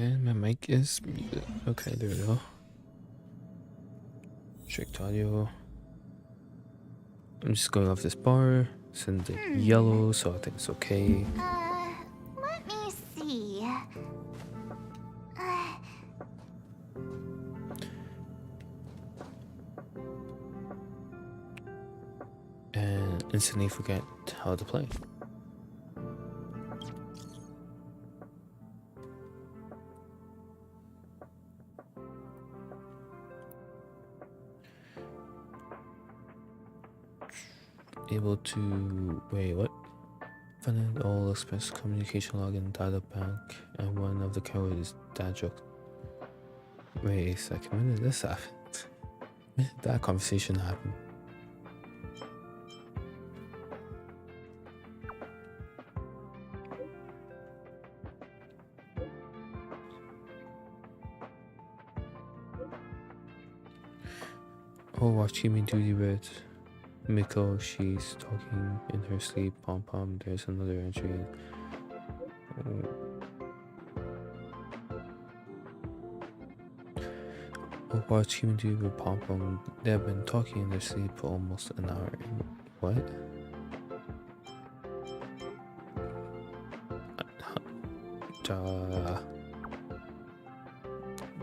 And my mic is muted. Okay, there we go. Strict audio. I'm just going off this bar. Send the yellow, so I think it's okay. Let me see. And instantly forget how to play. Able to wait, what? Find all express communication login data bank, and one of the code is dad joke. Wait a second, when did this happen? When did that conversation happen? Oh, watch me duty with Miko, she's talking in her sleep. Pom pom, there's another entry. Oh, watch human duty with Pom Pom. They've been talking in their sleep for almost an hour. What?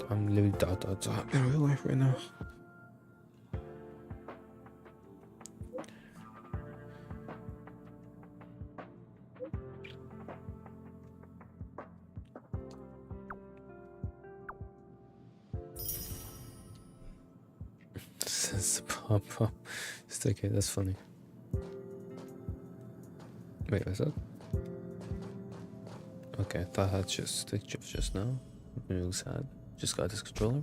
I'm literally dot in real life right now. Since Pom Pom. It's okay, that's funny. Wait, what's that? Okay, I thought I had just the GIF just now. I'm really sad. Just got this controller.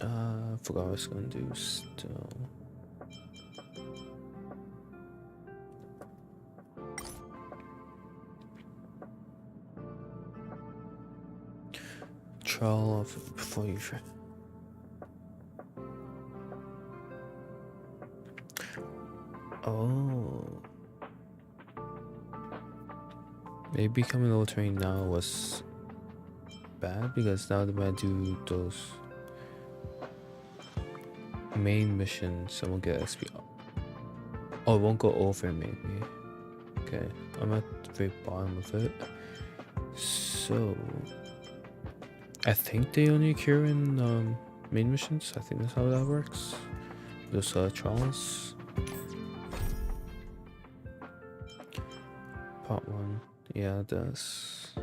I forgot what I was gonna do still. Trial of before you. Oh. Maybe becoming level 20 now was bad because now that I do those main missions, I won't get XP. Oh, it won't go over maybe. Okay, I'm at the very bottom of it. So I think they only occur in main missions. I think that's how that works. Those trials. Part 1. Yeah, it does.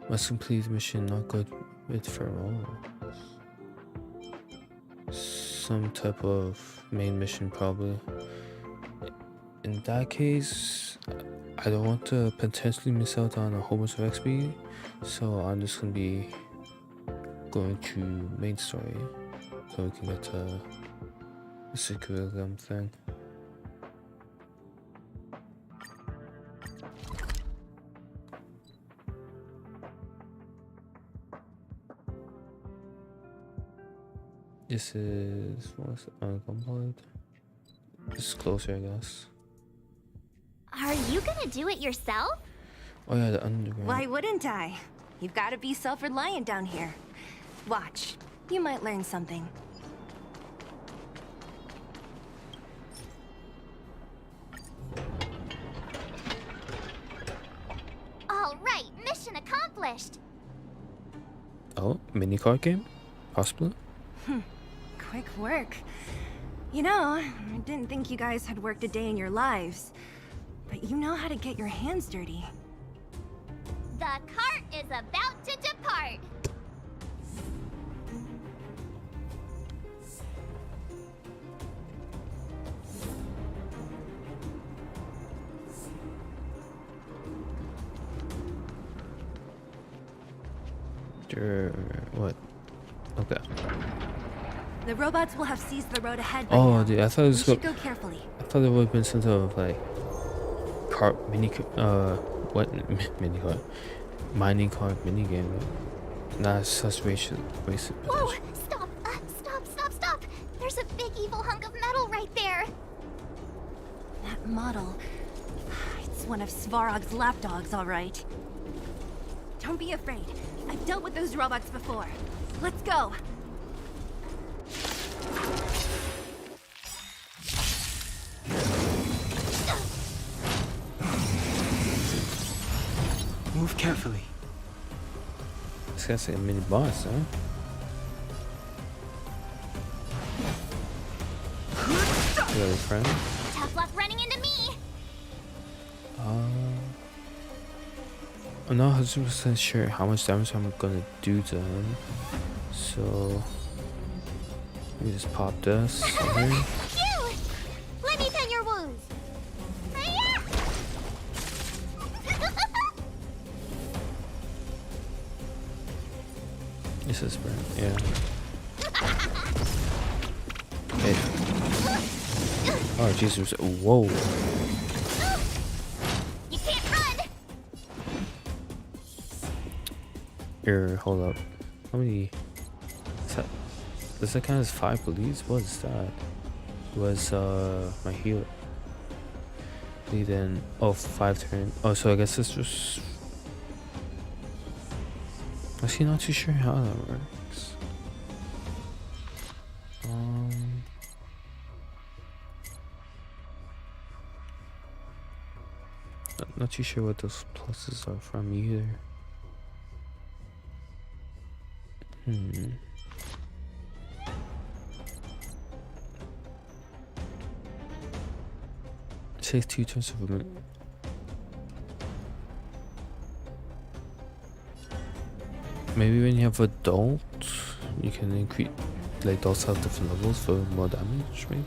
Must complete mission, not good with farewell. Some type of main mission probably. In that case, I don't want to potentially miss out on a whole bunch of XP, so I'm just gonna be going to main story so we can get to the secret thing. This is what's uncomplied. This is closer, I guess. Are you gonna do it yourself? Oh yeah, the underground. Why wouldn't I? You've got to be self-reliant down here. Watch, you might learn something. All right, mission accomplished. Oh, mini card game? Possibly? Quick work. You know, I didn't think you guys had worked a day in your lives, but you know how to get your hands dirty. The cart is about to depart. What? Okay. The robots will have seized the road ahead by Oh, now. dude, I thought it We was should go carefully. I thought it would have been some sort of like mini car, mining car mini game. Not such racist. Whoa! Stop! Stop! There's a big evil hunk of metal right there. That model. It's one of Svarog's lapdogs, all right. Don't be afraid. I've dealt with those robots before. Let's go. Move carefully. This guy's like a mini boss, huh? You got a friend? Tough luck running into me. I'm not 100% sure how much damage I'm gonna do to him. So let me just pop this. Okay. Phew! Let me tend your wounds. Hiya! This is burn. Yeah. Hey. Oh Jesus! Whoa. You can't run. Here, hold up. How many? Is that, does that count as 5 bleeds? What is that? It was my healer. Bleed in. Oh, 5 turn. Oh, so I guess this just. Actually, not too sure how that works. Not too sure what those pluses are from either. It says 2 turns of movement. Maybe when you have adult, you can increase, like adults have different levels for more damage, maybe?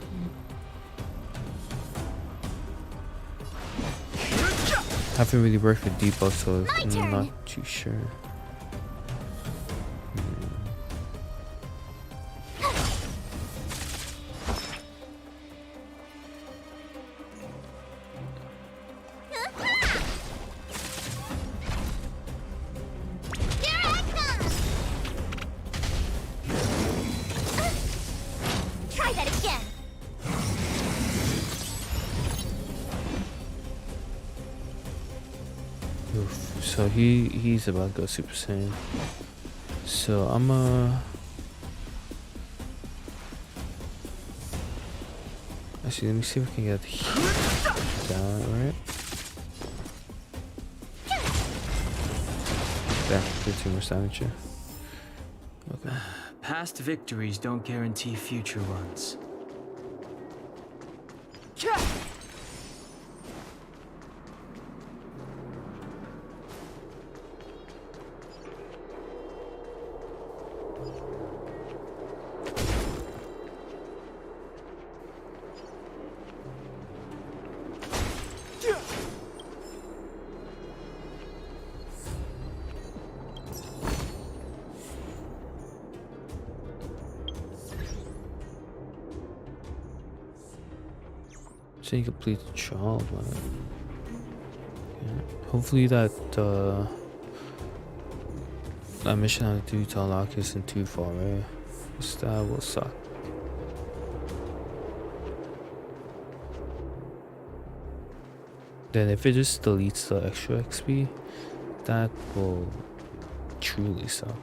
Haven't really worked with debuff, so My I'm turn. not too sure. Here I come. Try that again. Oof. So he's about to go Super Saiyan. So I'm actually, let me see if we can get heat down, right? Yeah, 13 more damage here. Okay. Past victories don't guarantee future ones. So you complete the trial, but yeah. Hopefully that that mission I have to do to unlock isn't too far away. 'Cause that will suck. Then if it just deletes the extra XP, that will truly suck.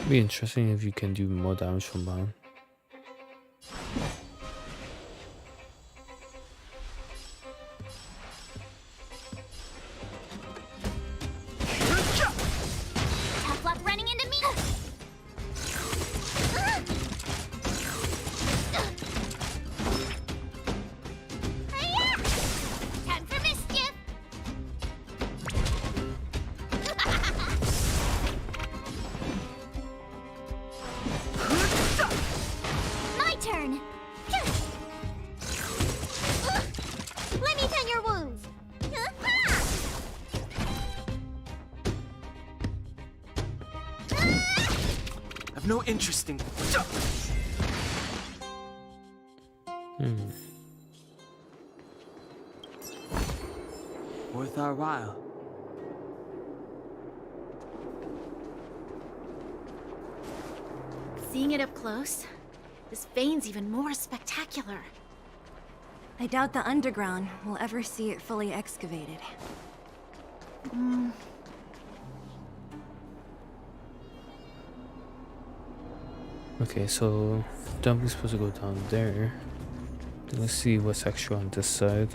Be interesting if you can do more damage from behind. Tough luck running into me. Hiya! Time for mischief. no interest in... Worth our while. Seeing it up close, this vein's even more spectacular. I doubt the underground will ever see it fully excavated. Okay, so definitely supposed to go down there. Let's see what's extra on this side.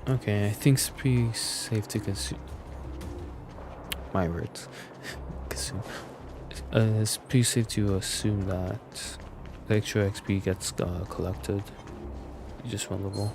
Okay, I think it's pretty safe to consume. My words. Consume. It's pretty safe to assume that the extra XP gets collected. Just one level.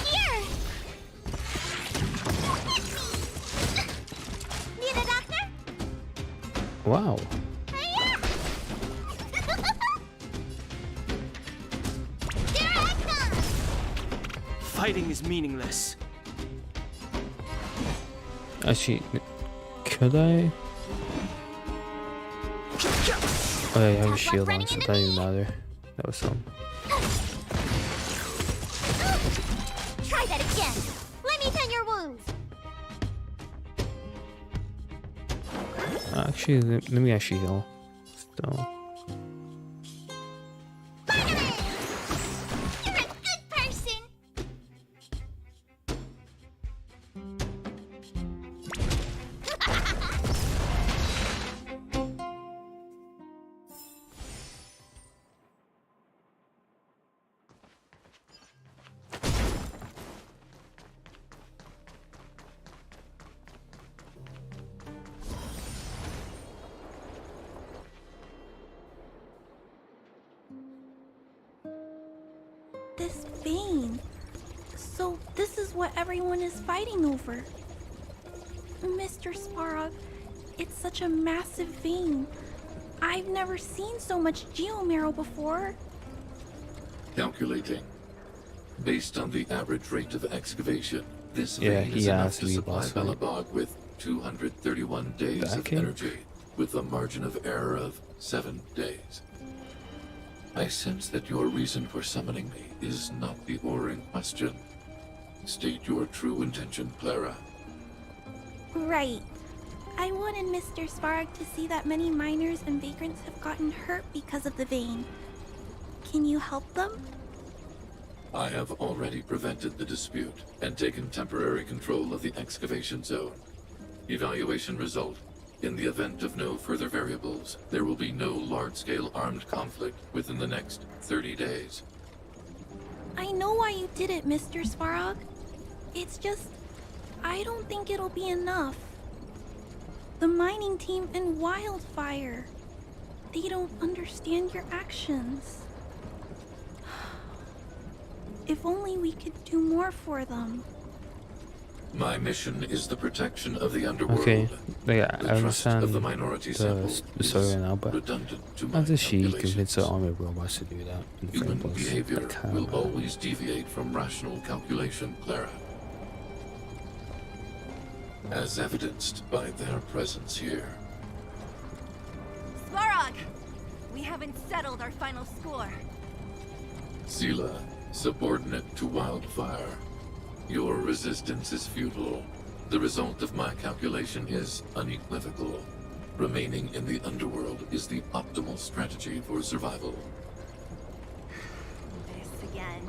Here! Need a doctor? Wow. Hiya! Here I come! Fighting is meaningless. Actually, could I? Oh yeah, you have a shield on, so it doesn't even matter. That was some. Try that again. Let me tend your wounds. Actually, let me actually heal. Still. Spider-Man! You're a good person. This vein. So this is what everyone is fighting over. Mr. Svarog, it's such a massive vein. I've never seen so much geomarrow before. Calculating. Based on the average rate of excavation, this Yeah, vein he is enough asked to me supply last night. Belobog with 231 days of Backing? energy, with a margin of error of 7 days. I sense that your reason for summoning me is not the ore in question. State your true intention, Clara. Right. I wanted Mr. Svarog to see that many miners and vagrants have gotten hurt because of the vein. Can you help them? I have already prevented the dispute and taken temporary control of the excavation zone. Evaluation result. In the event of no further variables, there will be no large-scale armed conflict within the next 30 days. I know why you did it, Mr. Svarog. It's just, I don't think it'll be enough. The mining team in Wildfire. They don't understand your actions. If only we could do more for them. My mission is the protection of the underworld. Okay, yeah, The I trust understand of the minority sample the story is right now, but redundant to how my does she calculations. convince the army of robots to do that in the Human first place? behavior I can't will remember. always deviate from rational calculation, Clara. As evidenced by their presence here. Svarog! We haven't settled our final score. Sela, subordinate to Wildfire. Your resistance is futile. The result of my calculation is unequivocal. Remaining in the underworld is the optimal strategy for survival. This again.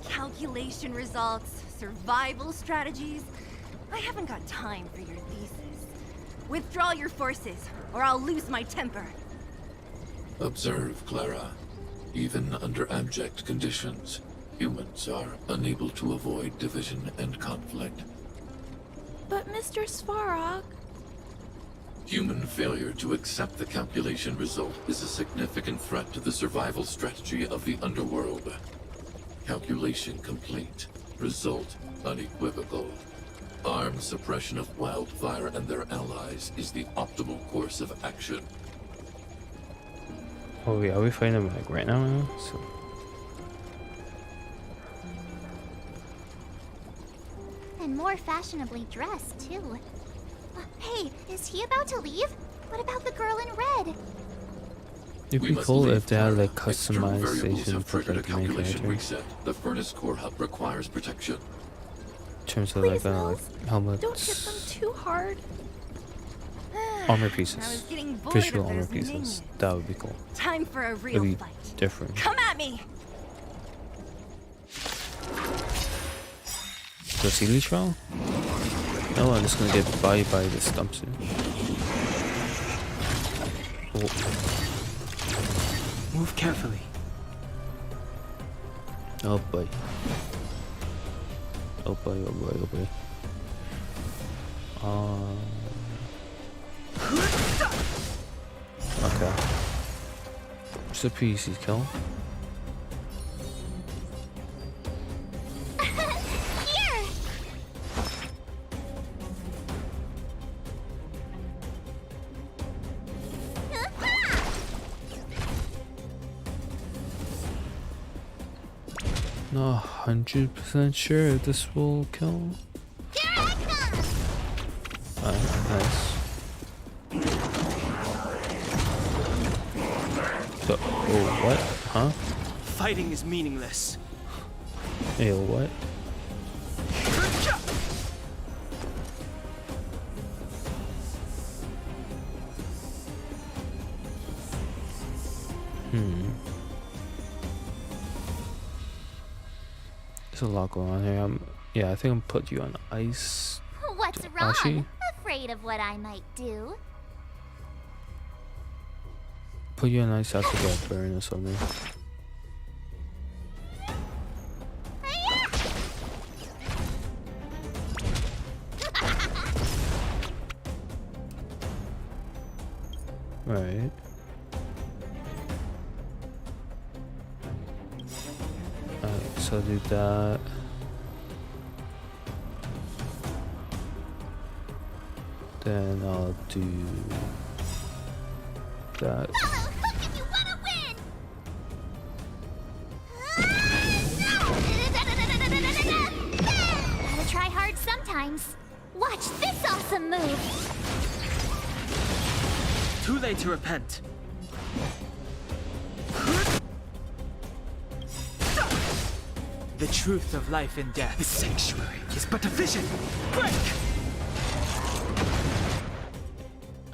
Calculation results, survival strategies. I haven't got time for your thesis. Withdraw your forces, or I'll lose my temper. Observe, Clara. Even under abject conditions, humans are unable to avoid division and conflict. But Mr. Svarog, Human failure to accept the calculation result is a significant threat to the survival strategy of the underworld. Calculation complete. Result unequivocal. Armed suppression of Wildfire and their allies is the optimal course of action. Oh wait, are we fighting them like right now? So And more fashionably dressed, too. Hey, is he about to leave? What about the girl in red? it'd We be must cool leave if they had like Terra. External variables customization have for triggered like a the main calculation character. reset. The furnace core hub requires protection. In terms of Please, like Mills, helmets, don't hit them too hard. armor I was pieces, getting bored visual of armor those pieces. minions. That would be cool. Time for a It'd real be fight. different. Come at me! The Sealy trial? No, I'm just gonna get bodied by the Stumpson. Oh, Move carefully. oh boy. Oh boy, oh boy, oh boy. Okay. It's a pretty easy kill. Here! Not 100% sure if this will kill. Here I come! Nice. So, oh, what? Huh? Fighting is meaningless. Ew, what? There's a lot going on here. Yeah, I think I'm put you on ice. What's Archie? wrong? Afraid of what I might do? Put you on ice after get burned or something. Right. Alright, so do that. Then I'll do that. Fellow Hook, if you wanna win! Gotta try hard sometimes. Watch this awesome move! Too late to repent. The truth of life and death. The sanctuary is but a vision. Break!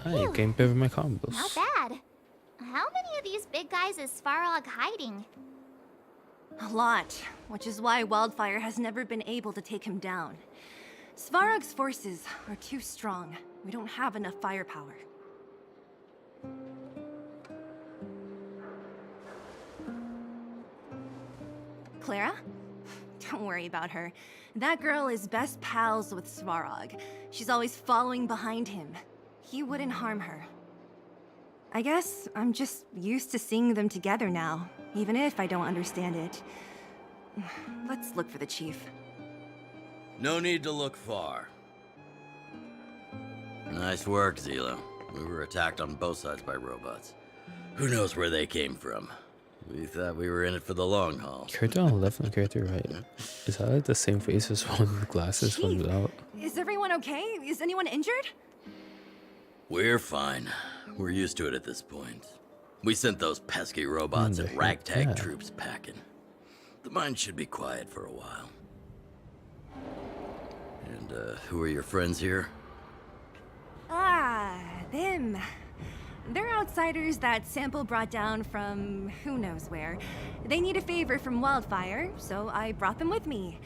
I game better with my combos. Not bad. How many of these big guys is Svarog hiding? A lot, which is why Wildfire has never been able to take him down. Svarog's forces are too strong. We don't have enough firepower. Clara? Don't worry about her. That girl is best pals with Svarog. She's always following behind him. He wouldn't harm her. I guess I'm just used to seeing them together now, even if I don't understand it. Let's look for the chief. No need to look far. Nice work, Zila. We were attacked on both sides by robots. Who knows where they came from? We thought we were in it for the long haul. Character on the left and character right. Is that like the same face as one with glasses, one Chief, without? is everyone okay? Is anyone injured? We're fine. We're used to it at this point. We sent those pesky robots the and heck, ragtag yeah. troops packing. The mine should be quiet for a while. And, who are your friends here? Ah, them. They're outsiders that Sample brought down from who knows where. They need a favor from Wildfire, so I brought them with me.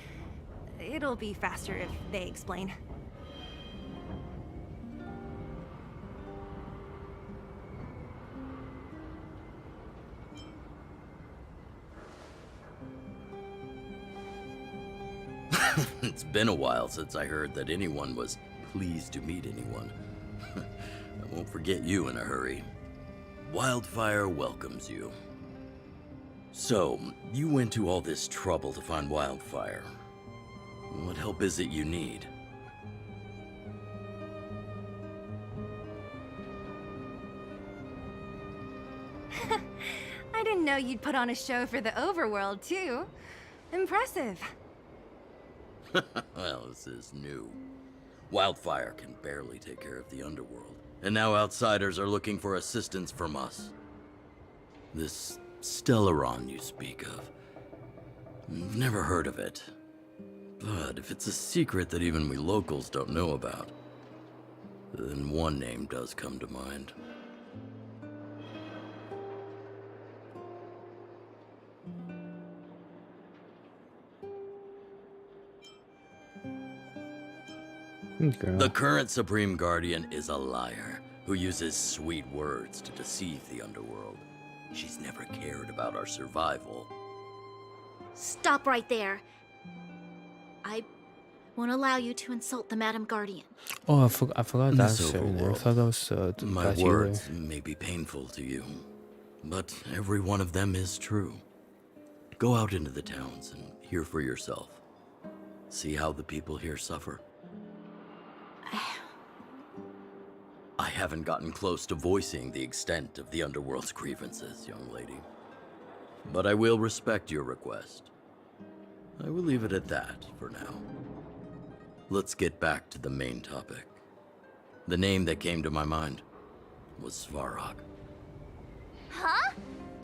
It'll be faster if they explain. It's been a while since I heard that anyone was pleased to meet anyone. I Won't forget you in a hurry. Wildfire welcomes you. So, you went to all this trouble to find Wildfire. What help is it you need? I didn't know you'd put on a show for the overworld, too. Impressive. Well, this is new. Wildfire can barely take care of the underworld, and now outsiders are looking for assistance from us. This Stellaron you speak of, I've never heard of it. But if it's a secret that even we locals don't know about, then one name does come to mind. Girl. The current Supreme Guardian is a liar who uses sweet words to deceive the underworld. She's never cared about our survival. Stop right there. I won't allow you to insult the Madam Guardian. Oh, I forgot In that this certain name. I overworld, thought that was My that healer. words may be painful to you, but every one of them is true. Go out into the towns and hear for yourself. See how the people here suffer. I haven't gotten close to voicing the extent of the underworld's grievances, young lady. But I will respect your request. I will leave it at that for now. Let's get back to the main topic. The name that came to my mind was Svarog. Huh?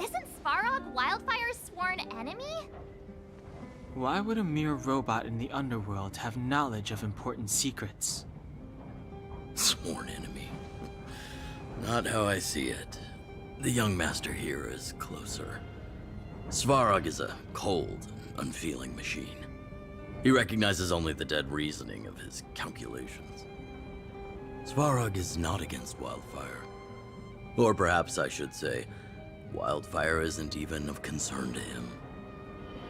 Isn't Svarog Wildfire's sworn enemy? Why would a mere robot in the underworld have knowledge of important secrets? Sworn enemy. Not how I see it. The young master here is closer. Svarog is a cold and unfeeling machine. He recognizes only the dead reasoning of his calculations. Svarog is not against Wildfire. Or perhaps I should say, Wildfire isn't even of concern to him.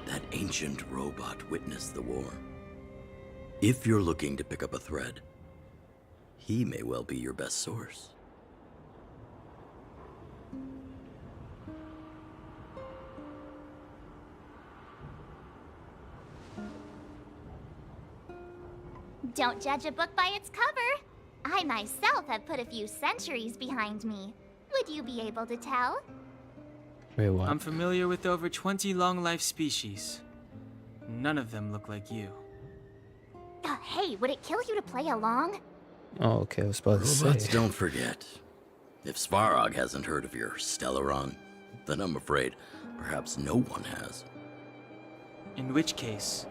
That ancient robot witnessed the war. If you're looking to pick up a thread, he may well be your best source. Don't judge a book by its cover. I myself have put a few centuries behind me. Would you be able to tell? Wait, what? I'm familiar with over 20 long-life species. None of them look like you. Hey, would it kill you to play along? Oh, okay. I was about to Robots say. don't forget. If Svarog hasn't heard of your Stellaron, then I'm afraid perhaps no one has. In which case,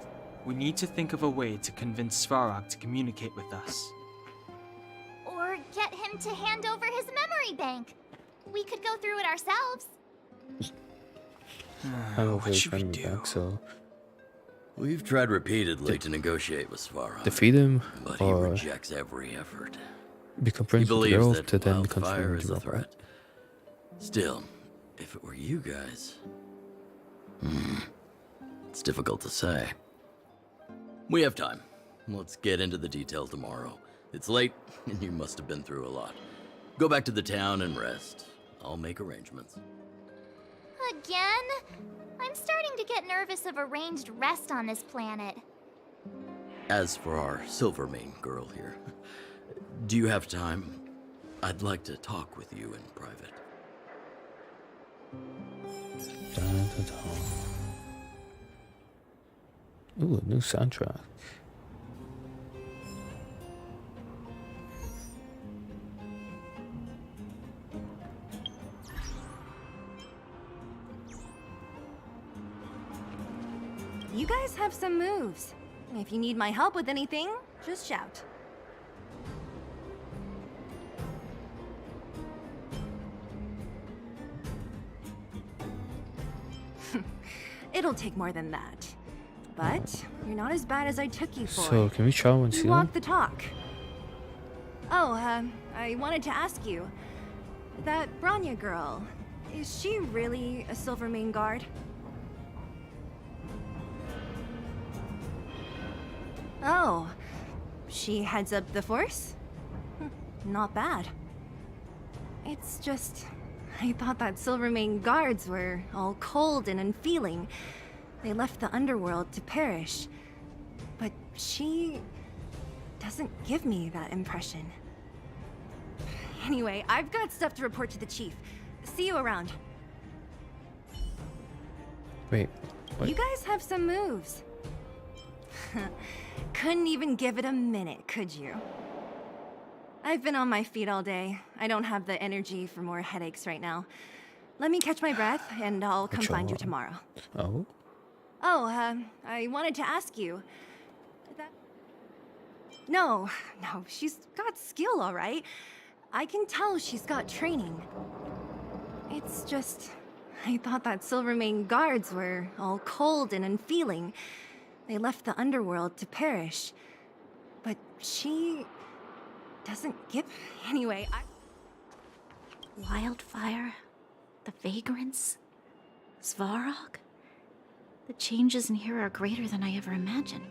we need to think of a way to convince Svarog to communicate with us. Or get him to hand over his memory bank. We could go through it ourselves. I don't know if What it's should we friendly do? back, so We've tried repeatedly to negotiate with Svarog, defeat him but he or rejects every effort. become He friends with the believes girl that to then become Wildfire friends is with a the robot. threat. Still, if it were you guys... It's difficult to say. We have time. Let's get into the detail tomorrow. It's late, and you must have been through a lot. Go back to the town and rest. I'll make arrangements. Again? I'm starting to get nervous of arranged rest on this planet. As for our Silvermane girl here, do you have time? I'd like to talk with you in private. Dun, dun, dun. Ooh, a new soundtrack. You guys have some moves. If you need my help with anything, just shout. It'll take more than that. But you're not as bad as I took you for. So, can we try one You too? walk the talk. Oh, I wanted to ask you. That Branya girl, is she really a Silvermane guard? Oh, she heads up the force? Not bad. It's just, I thought that Silvermane guards were all cold and unfeeling. They left the underworld to perish. But she doesn't give me that impression. Anyway, I've got stuff to report to the chief. See you around. Wait, what? You guys have some moves. Couldn't even give it a minute, could you? I've been on my feet all day. I don't have the energy for more headaches right now. Let me catch my breath, and I'll come find you tomorrow. Oh? Oh, I wanted to ask you. No, she's got skill, all right. I can tell she's got training. It's just, I thought that Silvermane guards were all cold and unfeeling. They left the underworld to perish. But she doesn't give... Anyway, Wildfire, the vagrants, Svarog. The changes in here are greater than I ever imagined.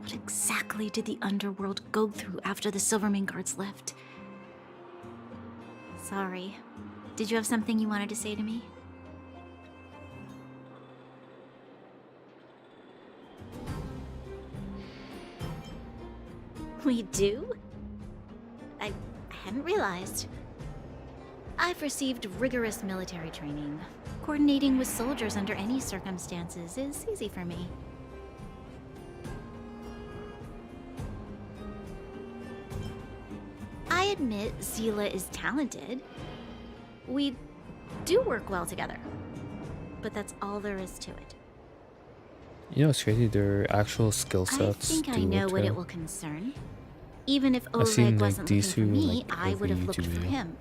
What exactly did the underworld go through after the Silvermane guards left? Sorry. Did you have something you wanted to say to me? We do? I hadn't realized. I've received rigorous military training. Coordinating with soldiers under any circumstances is easy for me. I admit Zila is talented. We do work well together. But that's all there is to it. You know, it's crazy. Their actual skill I sets. think I do know work what it out. will concern. Even if I've seen, Oleg like, wasn't looking these for two, me, like, I would have every looked YouTube for video. him.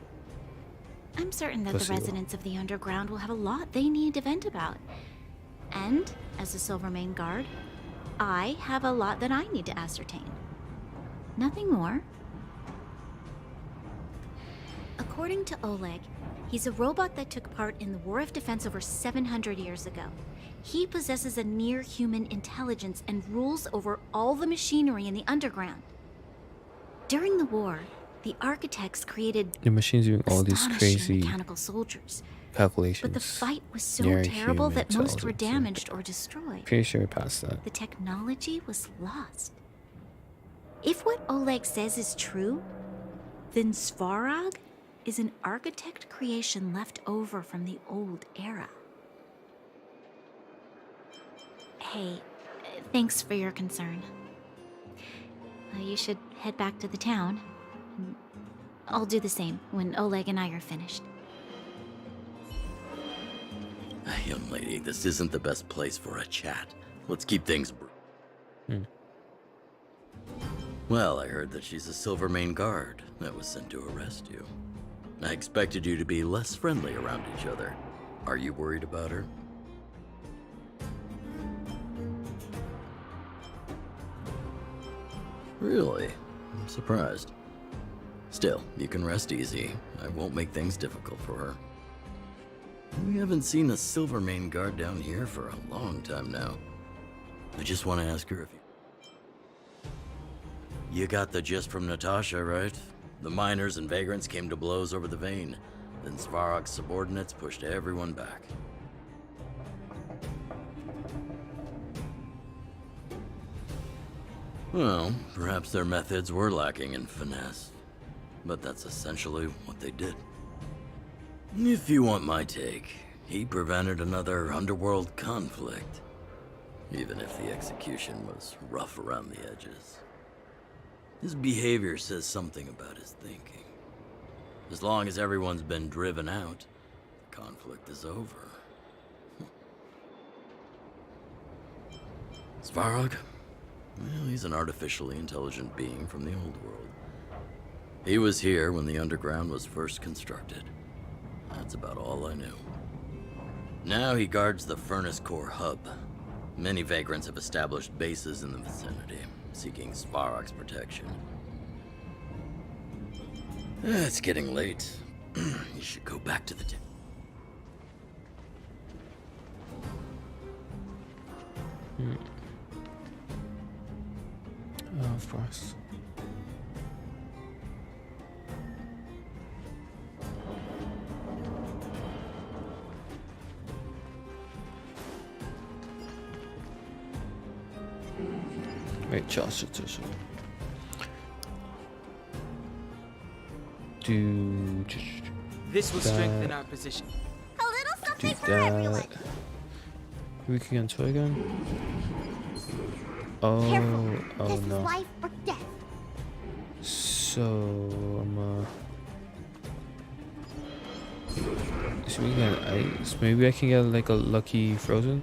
I'm certain that Plus the you. residents of the underground will have a lot they need to vent about. And, as a Silvermane guard, I have a lot that I need to ascertain. Nothing more. According to Oleg, he's a robot that took part in the War of Defense over 700 years ago. He possesses a near-human intelligence and rules over all the machinery in the underground. During the war, the architects created The machine's doing all these astonishing crazy mechanical soldiers. calculations. But the fight was so near terrible human that most were intelligence, yeah. damaged or destroyed. Pretty sure I passed that. The technology was lost. If what Oleg says is true, then Svarog is an architect creation left over from the old era. Hey, thanks for your concern. You should head back to the town. I'll do the same when Oleg and I are finished. Young lady, this isn't the best place for a chat. Let's keep things Well, I heard that she's a Silvermane guard that was sent to arrest you. I expected you to be less friendly around each other. Are you worried about her? Really? I'm surprised. Still, you can rest easy. I won't make things difficult for her. We haven't seen a Silvermane guard down here for a long time now. I just want to ask her if you got the gist from Natasha, right? The miners and vagrants came to blows over the vein. Then Svarog's subordinates pushed everyone back. Well, perhaps their methods were lacking in finesse. But that's essentially what they did. If you want my take, he prevented another underworld conflict. Even if the execution was rough around the edges. His behavior says something about his thinking. As long as everyone's been driven out, the conflict is over. Svarog? Well, he's an artificially intelligent being from the old world. He was here when the underground was first constructed. That's about all I knew. Now he guards the Furnace Core hub. Many vagrants have established bases in the vicinity, seeking Svarog's protection. It's getting late. You should go back to the town. Of course. Wait, Chelsea. Do This will that. strengthen our position. A little Do something for everyone. that. We can try again. Oh, Careful. oh This no. is life or death. So so we can ice. Maybe I can get like a lucky frozen.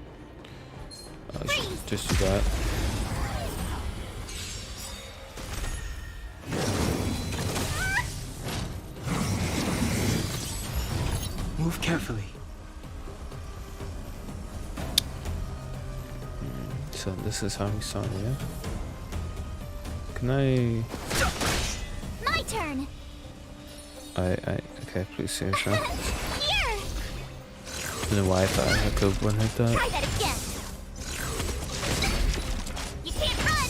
Just do that. Move carefully. So this is how we start, yeah? Can I My turn. okay, please serious now. Here. In the Wi-Fi, I could one hit Try that. that again. You can't run.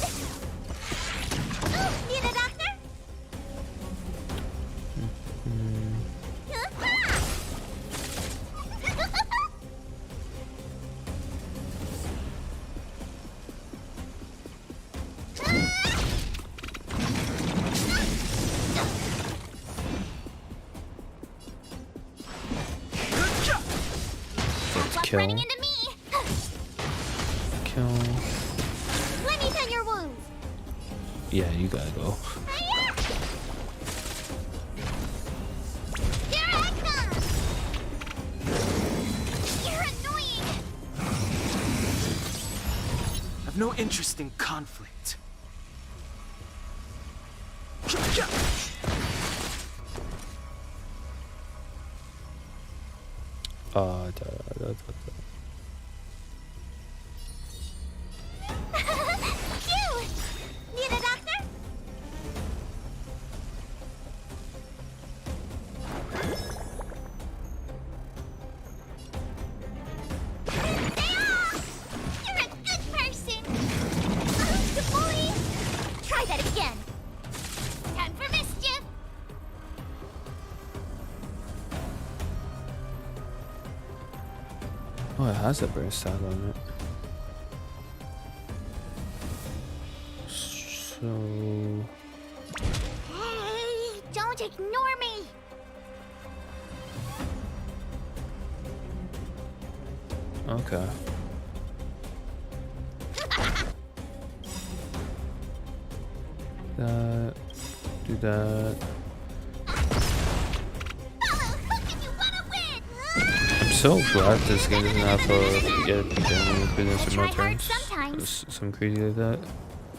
Ooh, need a doctor? Let's What's kill. running into me? Kill. Let me tend your wounds. Yeah, you gotta go. Hiya! Here I come. You're annoying. I've no interest in conflict. Phew! Need a doctor? You're a good person. Good boy. Try that again. Time for mischief. Oh, it has a burst tag on it. So Hey, don't ignore me. okay. That. Do that. Follow hook if you want to win. I'm so glad this game doesn't have a get within some Try more hard turns. sometimes. Some crazy like that.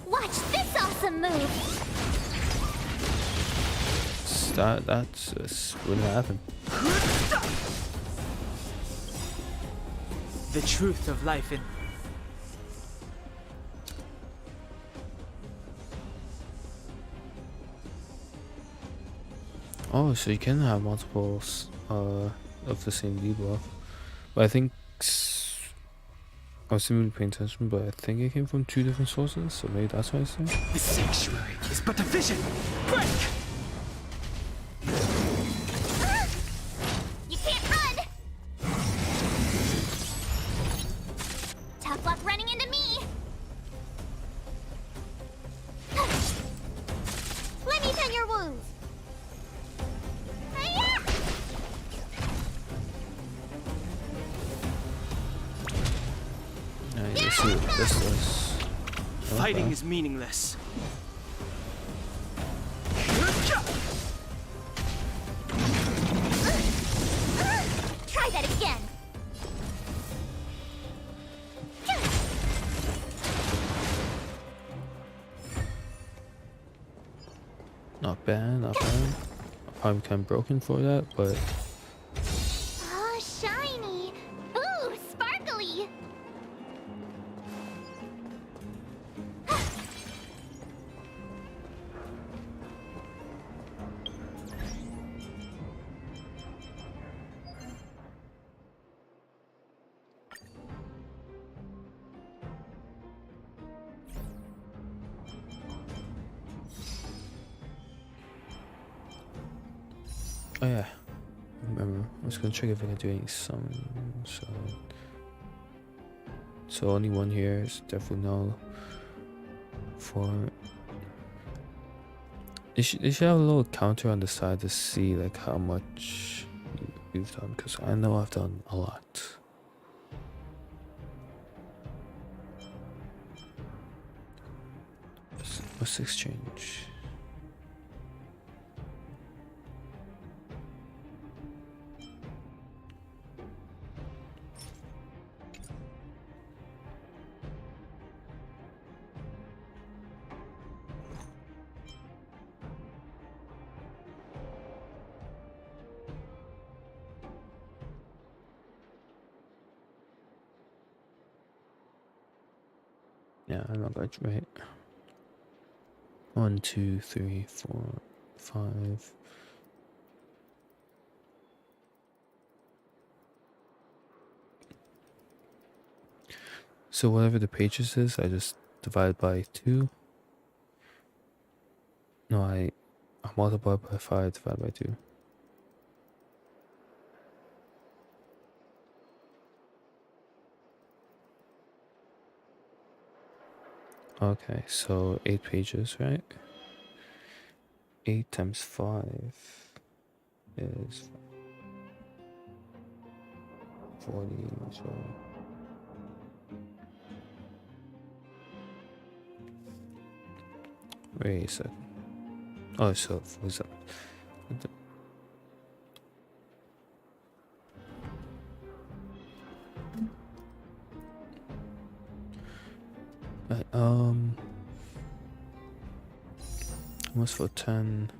Watch this awesome move. That's just wouldn't happen. The truth of life in Oh, so you can have multiples of the same debuff. But I think I wasn't really paying attention, but I think it came from 2 different sources, so maybe that's why I said. the sanctuary is but a vision. Break! You can't run. Tough luck running into me. Let me tend your wounds. Hiya! Let's see what this does. Fighting Okay. is meaningless. Try that again. Not bad, not bad. Probably kind of broken for that, but Oh, shiny. Ooh, sparkly. oh yeah. Remember, I was gonna check if I can do any summon. So only one here is definitely no. For they should have a little counter on the side to see like how much you've done, because I know I've done a lot. Let's exchange. Yeah, I'm not going to right. 1, 2, 3, 4, 5. So whatever the pages is, I just divide by 2. No, I multiply by 5, divide by 2. Okay, so 8 pages, right? 8 times 5 is 40, so... Wait a second. Oh, so, what's that? Right, almost for 10...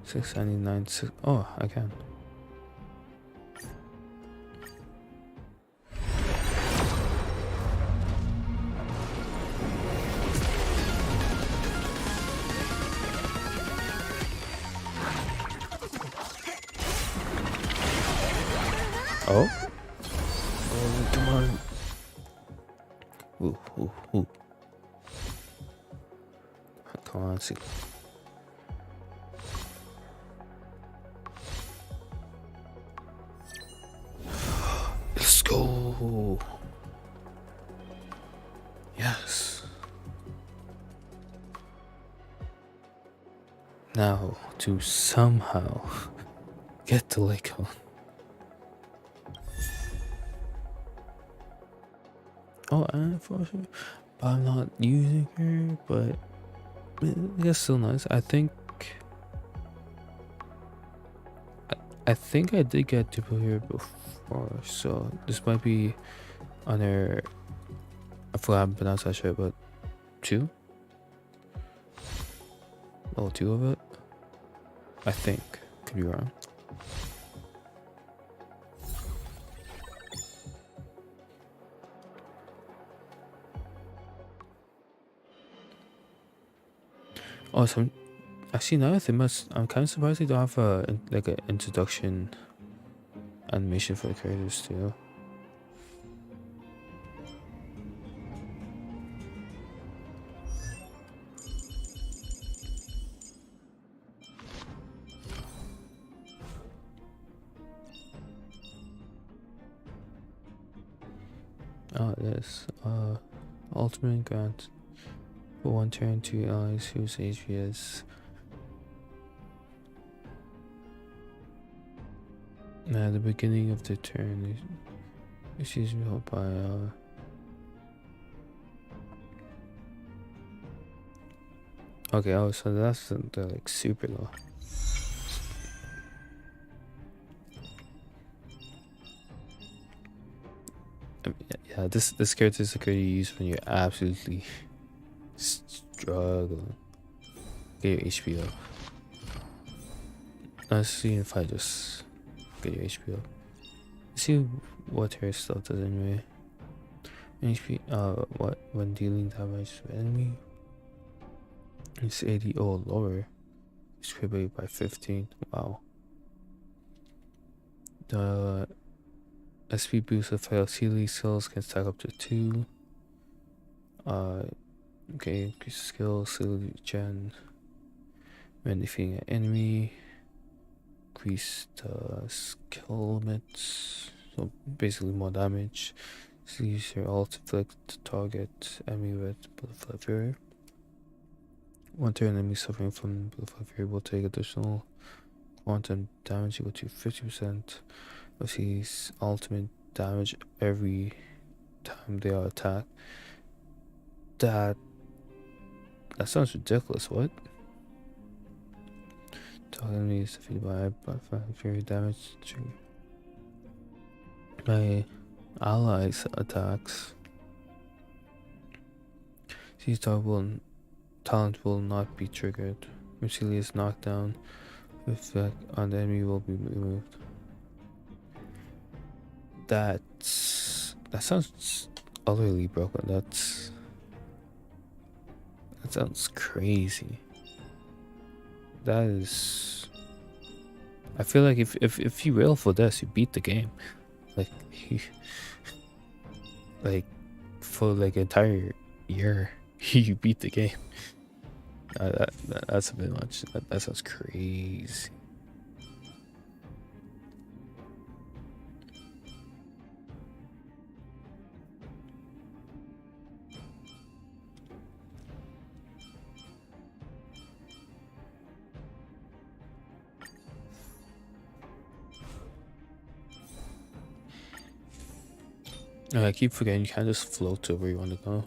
699, 6... Oh, I can. Oh? Oh, come on. Ooh, ooh, ooh. Come on, see. Let's go. Yes. Now to somehow get the Lego. Oh, unfortunately, I'm not using her, but it's still nice. I think I did get Diplo here before, so this might be under, I forgot how to pronounce that shit, but 2? Level 2 of it? I think. Could be wrong. Oh, some actually now I think I'm kind of surprised they don't have like an introduction animation for the characters too. Oh, it is. Ultimate grant for 1 turn to allies whose HP is. At the beginning of the turn, it's usually held by okay, oh, so that's the like super low. Yeah, this character is a character you use when you're absolutely struggling. Get your HP up. Let's see if I just get your HP up. Let's see what her stuff does anyway. HP, what when dealing damage to enemy? It's 80 or lower. It's critical by 15. Wow. The SP boost of auxiliary skills can stack up to 2. Okay, increase skill, skill gen when defeating an enemy. Increase the skill limits, so basically more damage. So use your ult to inflict target enemy with Butterfly Fury. One turn enemy suffering from Butterfly Fury will take additional quantum damage equal to 50% of his ultimate damage every time they are attacked. That sounds ridiculous. What? Target enemy is defeated by Butterfly Fury damage to my allies' attacks. His talent will not be triggered. Mercilius knockdown effect on the enemy will be removed. That sounds utterly broken. That sounds crazy. That is. I feel like if you rail for this, you beat the game. Like like for like an entire year, you beat the game. That's a bit much. That sounds crazy. I keep forgetting you can't just float to where you want to go.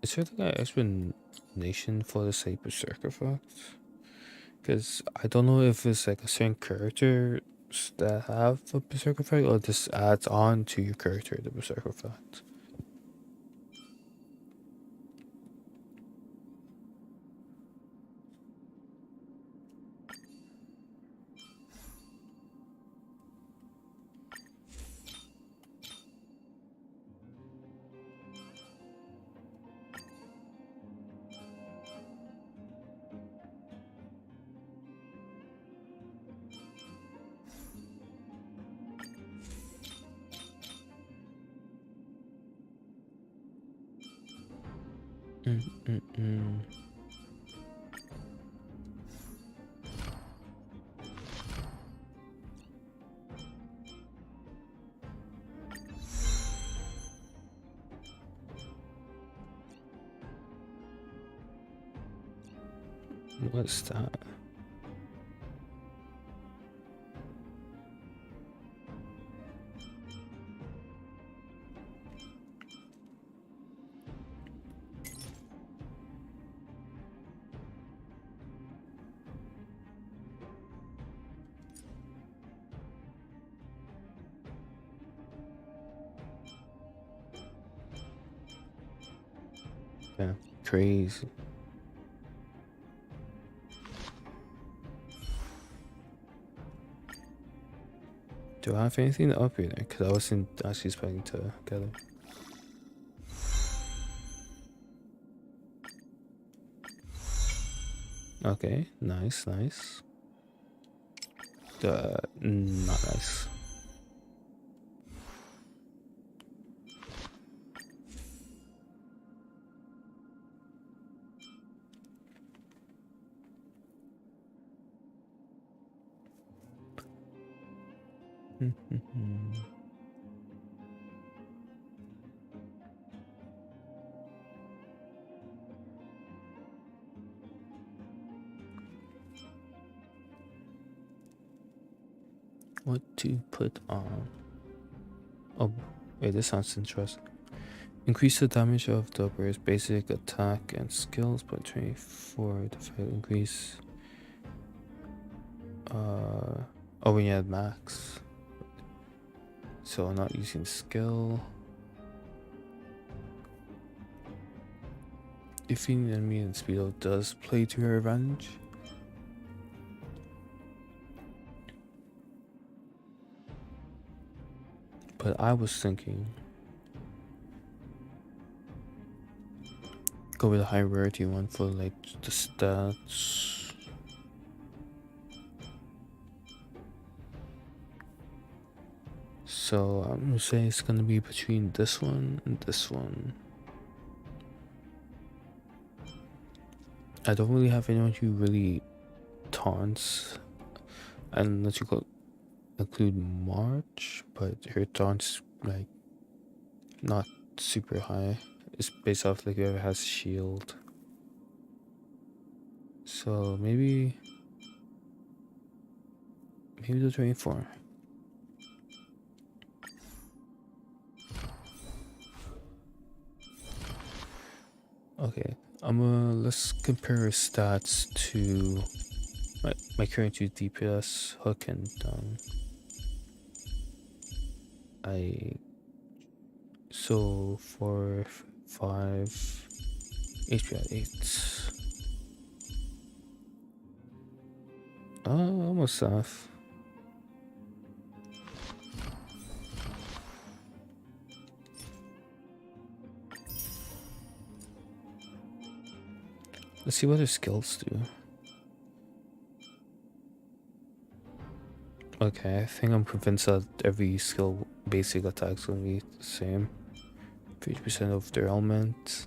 Is there like an explanation for the say Berserker effect? Because I don't know if it's like a certain character that have a Berserker effect or this adds on to your character the Berserker effect. What's that? Yeah, crazy. Do I have anything to upgrade there? Because I wasn't actually expecting to get it. Okay, nice. Not nice. What to put on? Oh, wait, this sounds interesting. Increase the damage of the operator's basic attack and skills by 24 to increase. Oh, when you add max. So I'm not using skill. Defeating the enemy in speedo does play to her advantage. But I was thinking go with a high rarity one for like the stats. So I'm gonna say it's gonna be between this one and this one. I don't really have anyone who really taunts. unless you include March, but her taunt's like not super high. It's based off like whoever has shield. So maybe the 24. Okay, let's compare her stats to my current 2 DPS, hook, and so 4, 5, HP at 8. Almost half. Let's see what her skills do. Okay, I think I'm convinced that every skill basic attack's gonna be the same. 50% of their element.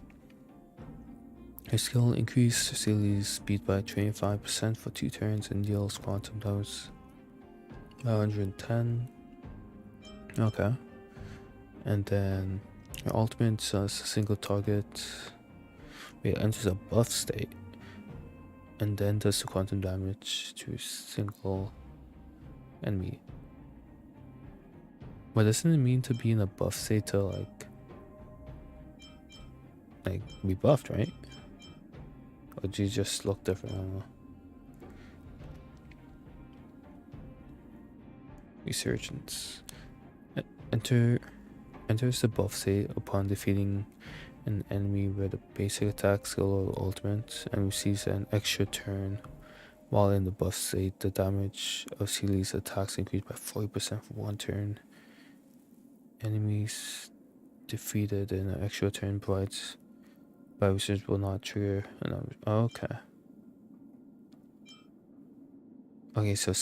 Her skill increase Cecilia's speed by 25% for 2 turns and deals quantum dose. 110. Okay. And then her ultimate says a single target. It enters a buff state. And then does the quantum damage to a single enemy. But doesn't it mean to be in a buff state to like be buffed, right? Or do you just look different? I don't know. Resurgence. Enters the buff state upon defeating an enemy with a basic attack, skill, or ultimate, and receives an extra turn. While in the buff state, the damage of Celia's attacks increased by 40% for 1 turn. Enemies defeated in an extra turn provides by research will not trigger another. Okay. Okay, so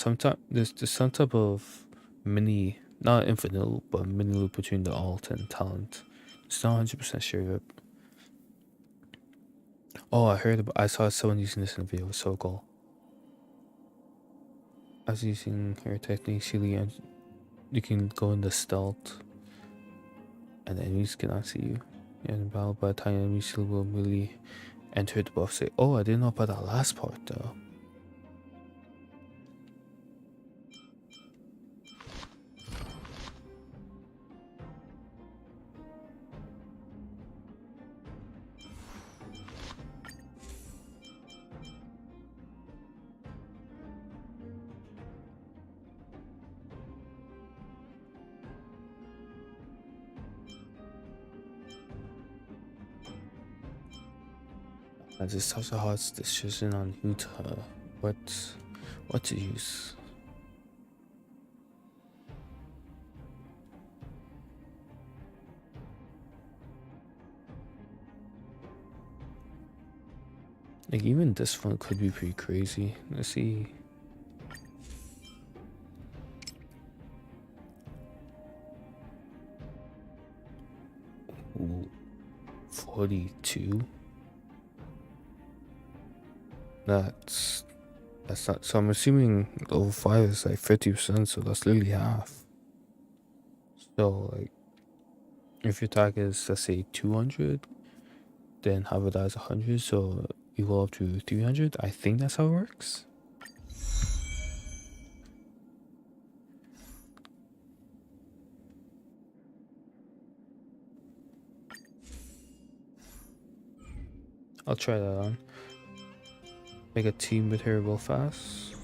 there's some type of mini, not infinite loop, but mini loop between the alt and talent. It's not 100% sure yet. Oh, I saw someone using this in a video. It was so cool. I was using her technique, Celia. You can go into stealth, and the enemies cannot see you. And battle by the time enemies will really enter the buff state. Oh, I didn't know about that last part though. As it's also hard decision on what to use. Like even this one could be pretty crazy. Let's see. Ooh, 42. That's not, so I'm assuming level 5 is like 50%, so that's literally half. So like if your attack is, let's say, 200, then half of that is 100, so you go up to 300. I think that's how it works. I'll try that on. Make a team with her real fast.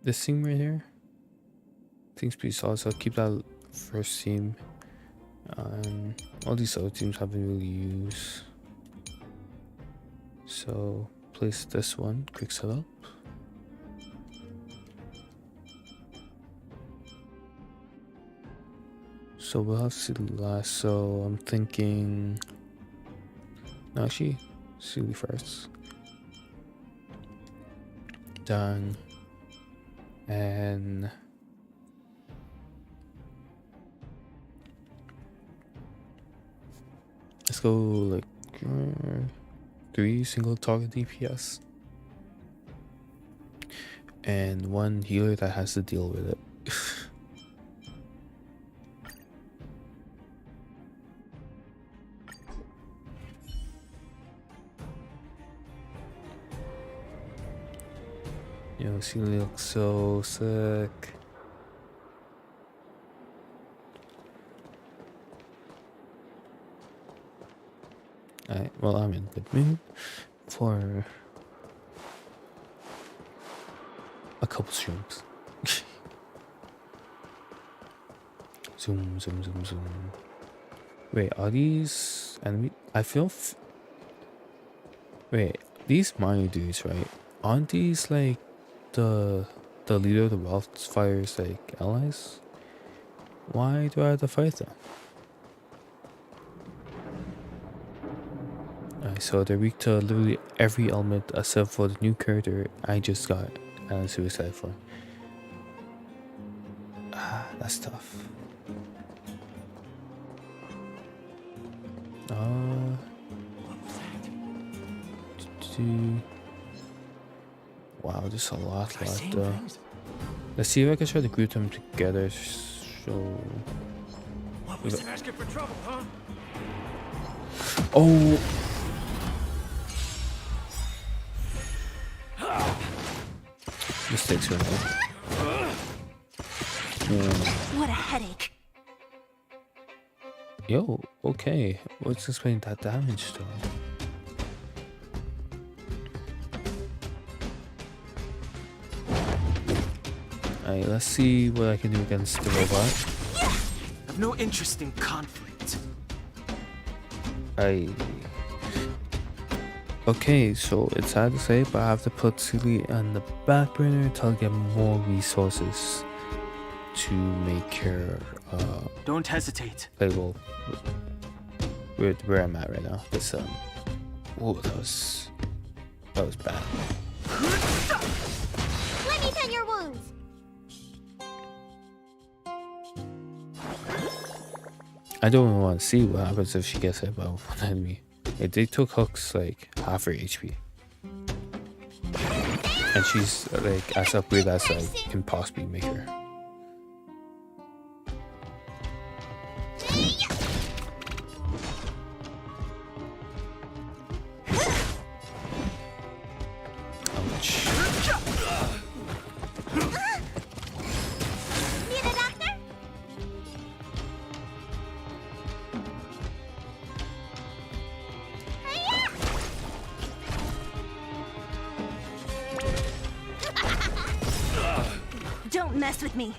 This team right here, I think it's pretty solid, so I'll keep that first team. All these other teams haven't really used. So place this one, quick setup. So we'll have to see the last, so I'm thinking, no, actually, Sealy first. Done. And go like 3 single target DPS. And 1 healer that has to deal with it. Yo, she looks so sick. Alright, well, I'm in good mood for a couple streams. Zoom, zoom, zoom, zoom. Wait, are these enemy? I feel. Wait, these minor dudes, right? Aren't these like the leader of the Wildfire's like allies? Why do I have to fight them? Alright, so they're weak to literally every element except for the new character I just got and I'm super excited for. Ah, that's tough. Wow, there's a lot. Let's see if I can try to group them together. So, What was that? Asking for trouble, huh? oh, mistakes right now. What a headache. Yo, okay. What's explaining that damage though? Alright, let's see what I can do against the robot. I've no interest in conflict. Okay, so it's sad to say, but I have to put Sealy on the back burner until I get more resources to make her Don't hesitate. playable with where I'm at right now. This oh, that was bad. Let me tend your wounds. I don't even want to see what happens if she gets hit by one enemy. Like, they took Hook's like half her HP. And she's like as upgraded as I can possibly make her. Ouch. Need a doctor? Don't mess with me.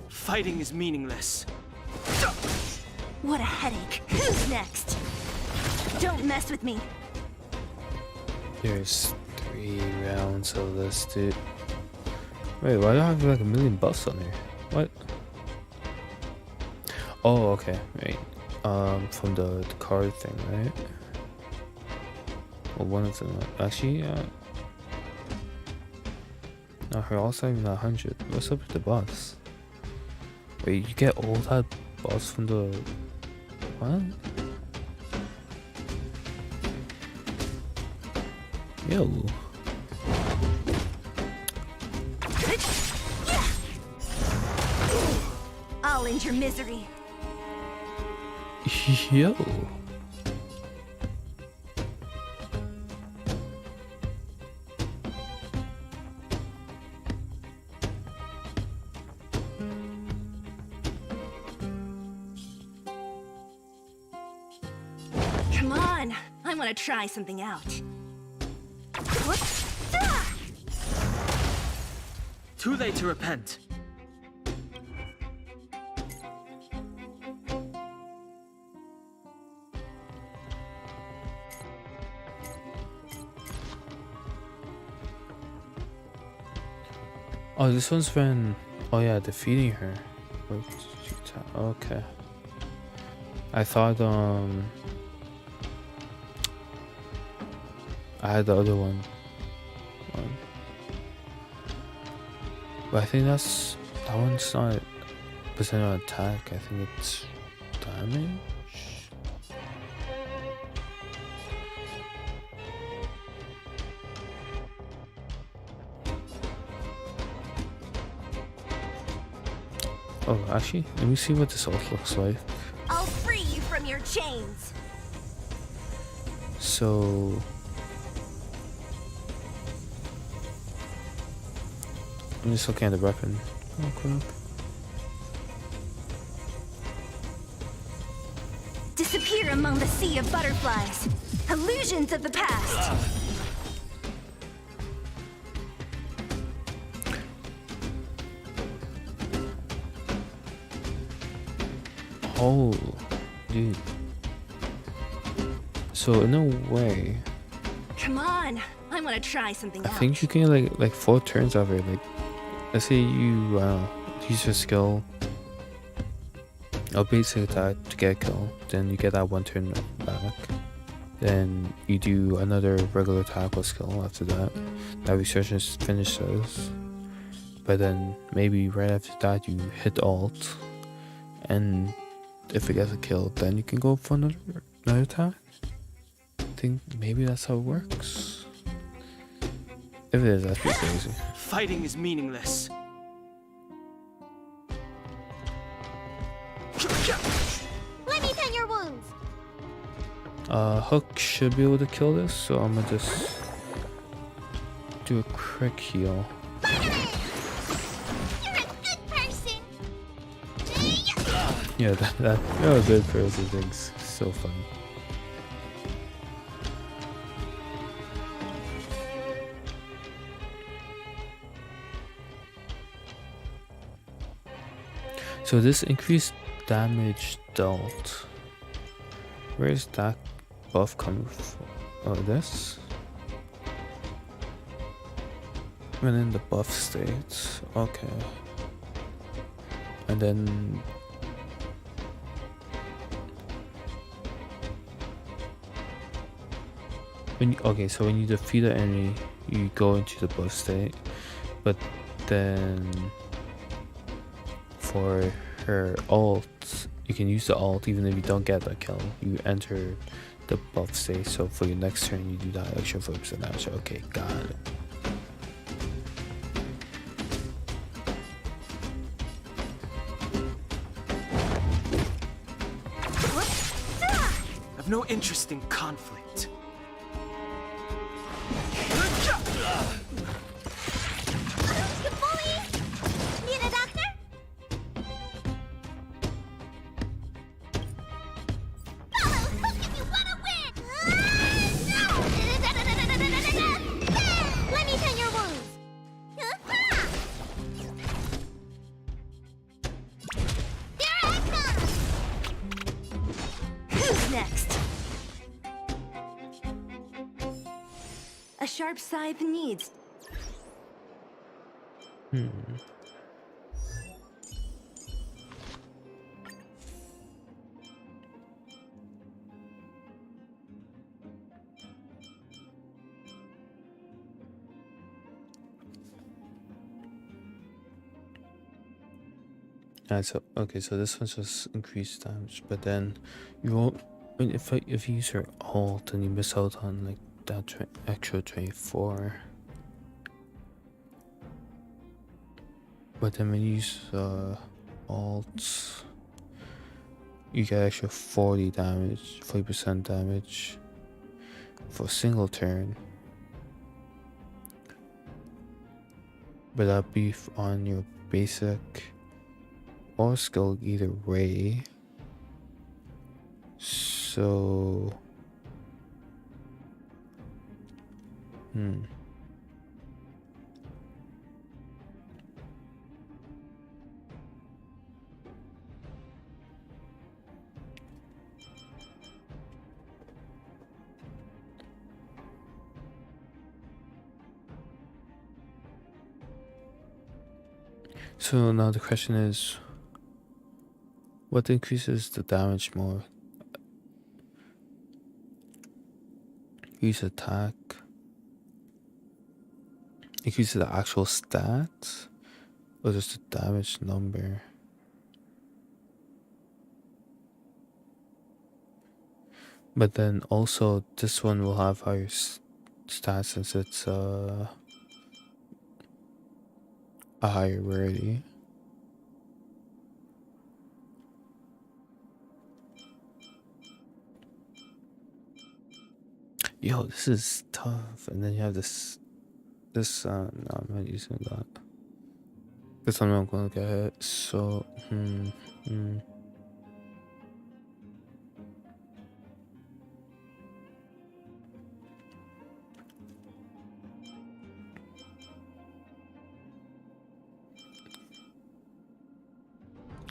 Fighting is meaningless. What a headache. Who's next? Don't mess with me. There's 3 rounds of this, dude. Wait, why do I have like a million buffs on there? What? Oh, okay, right. From the card thing, right? Well, one of them. Actually, no, her also even 100. What's up with the boss? Wait, you get all that boss from the what? Yo. I'll end your misery. Yo. Come on. I want to try something out. Too late to repent. Oh, this one's when. Oh yeah, defeating her. Okay. I thought I had the other one. But I think that's That one's not percent on attack, I think it's damage. Oh, actually, let me see what this ult looks like. I'll free you from your chains. So I'm just looking at the weapon. Oh crap. Disappear among the sea of butterflies. Illusions of the past. Oh, dude. So in a way, Come on, I want to try something I else. think you can get like 4 turns of it. Like, let's say you use your skill, a basic attack to get a kill, then you get that 1 turn back. Then you do another regular attack or skill after that. That resurgence finishes. But then maybe right after that you hit alt, and if it gets a kill, then you can go for another attack. I think maybe that's how it works. If it is, that's pretty crazy. Fighting is meaningless. Let me tend your wounds. Hook should be able to kill this, so I'm gonna just do a quick heal. Spider-Man! You're a good person. Yeah, that was good for those things. So funny. So this increased damage dealt. Where is that buff coming from? Oh, this? When in the buff state. Okay. And then okay, so when you defeat an enemy, you go into the buff state, but then for her ult, you can use the ult even if you don't get that kill. You enter the buff state, so for your next turn, you do that extra 40% damage. Okay, got it. I've no interest in conflict. You bully! Need a doctor? Follow Hook if you wanna win! Let me tend your wounds. Here I come! Who's next? A sharp scythe needs. So okay, so this one's just increased damage, but then you won't. I mean, if you use your ult and you miss out on like that extra 24. But then when you use ult, you get extra 40 damage, 40% damage for a single turn. But that'd be on your basic or skill, either way. So So now the question is, what increases the damage more? Use attack. Increases the actual stats, or just the damage number. But then also this one will have higher stats since it's a higher rarity. Yo, this is tough. And then you have this no, I'm not using that. This one I'm gonna get hit. So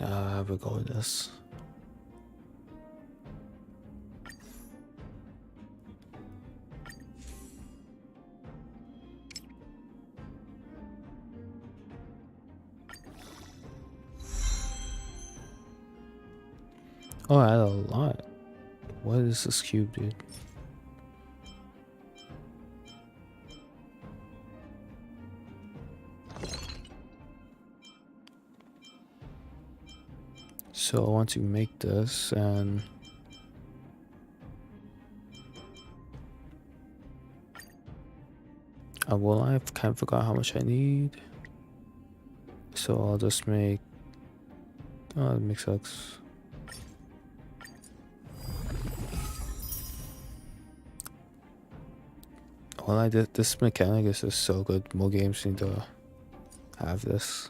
I will go with this. Oh, I had a lot. What is this cube, dude? So I want to make this and well, I kind of forgot how much I need. So I'll just make, oh, that makes sense. Well, I did this mechanic is just so good. More games need to have this.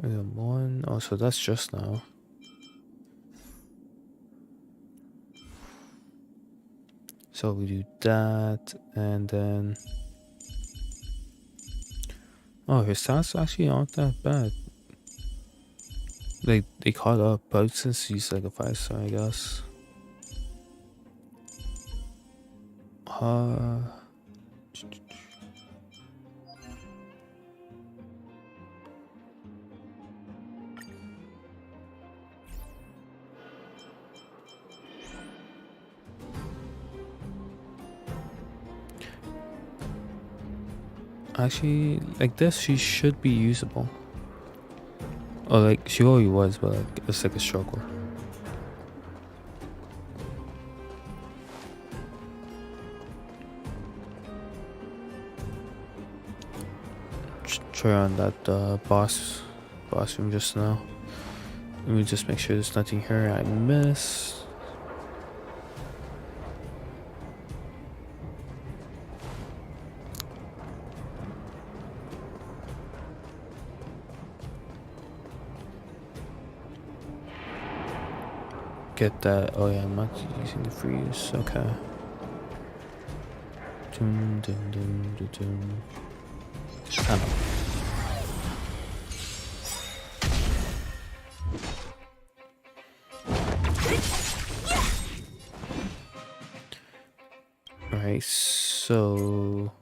And one, oh, so that's just now. So we do that, and then oh, his stats actually aren't that bad. They caught up, but since he's like a 5-star, I guess. Actually, like this, she should be usable. Oh, like she already was, but like it's like a struggle. Try on that boss room just now. Let me just make sure there's nothing here I missed. Get that. Oh yeah, I'm not using the freeze. Okay. Dum, dum, dum, dum, dum. Oh. Right, so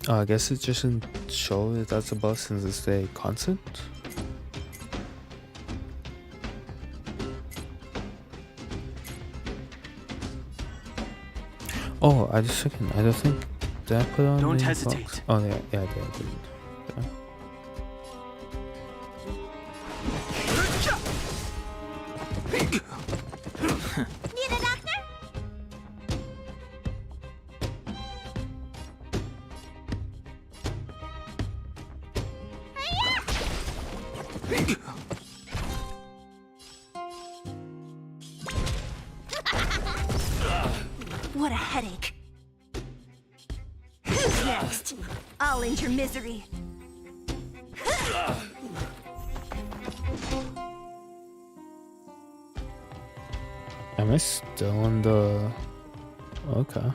I guess it just doesn't show that that's a boss since it's a constant. Oh, I just second. I don't think did I put on. Don't the hesitate. Box? Oh yeah, yeah, I did. Yeah. Need a doctor? What a headache. Who's next? I'll end your misery. Am I still on the? Okay.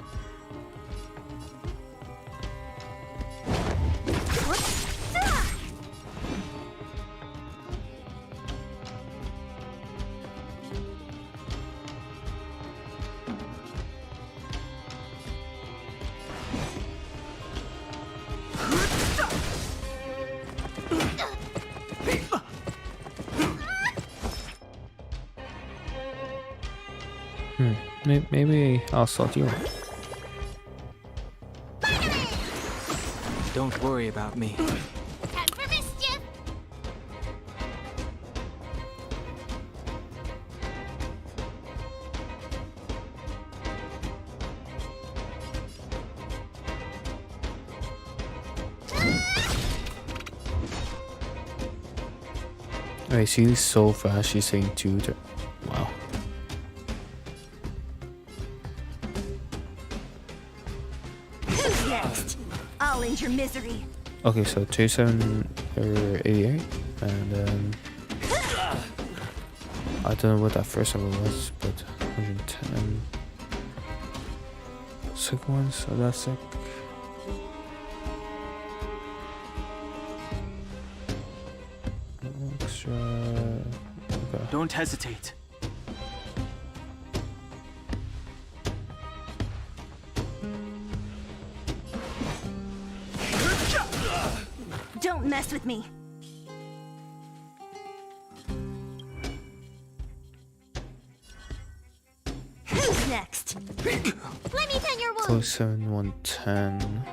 Maybe I'll sort you out. Don't worry about me. Time for mischief! Wait, she's so fast. She's saying 2 to. Wow. Who's next? I'll end your misery. Okay, so 2788, and then I don't know what that first level was, but 110. Second one, so that's sick. Extra. Okay. Don't hesitate. Don't mess with me. Who's next? Let me tend your wound! 07110.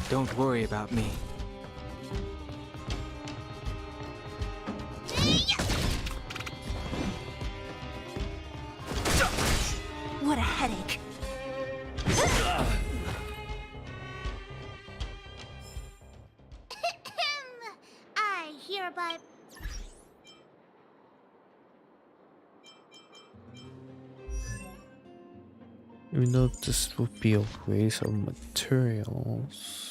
Don't worry about me. What a headache. I hereby... Even though this would be a waste of materials.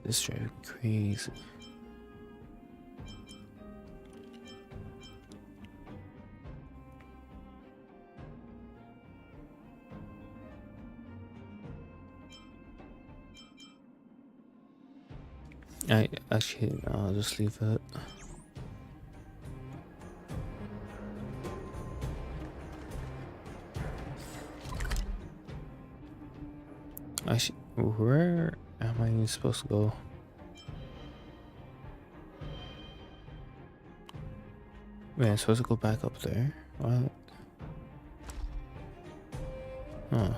This drives me crazy. I'll just leave it. Actually, where am I even supposed to go? Wait, I'm supposed to go back up there? What? Huh.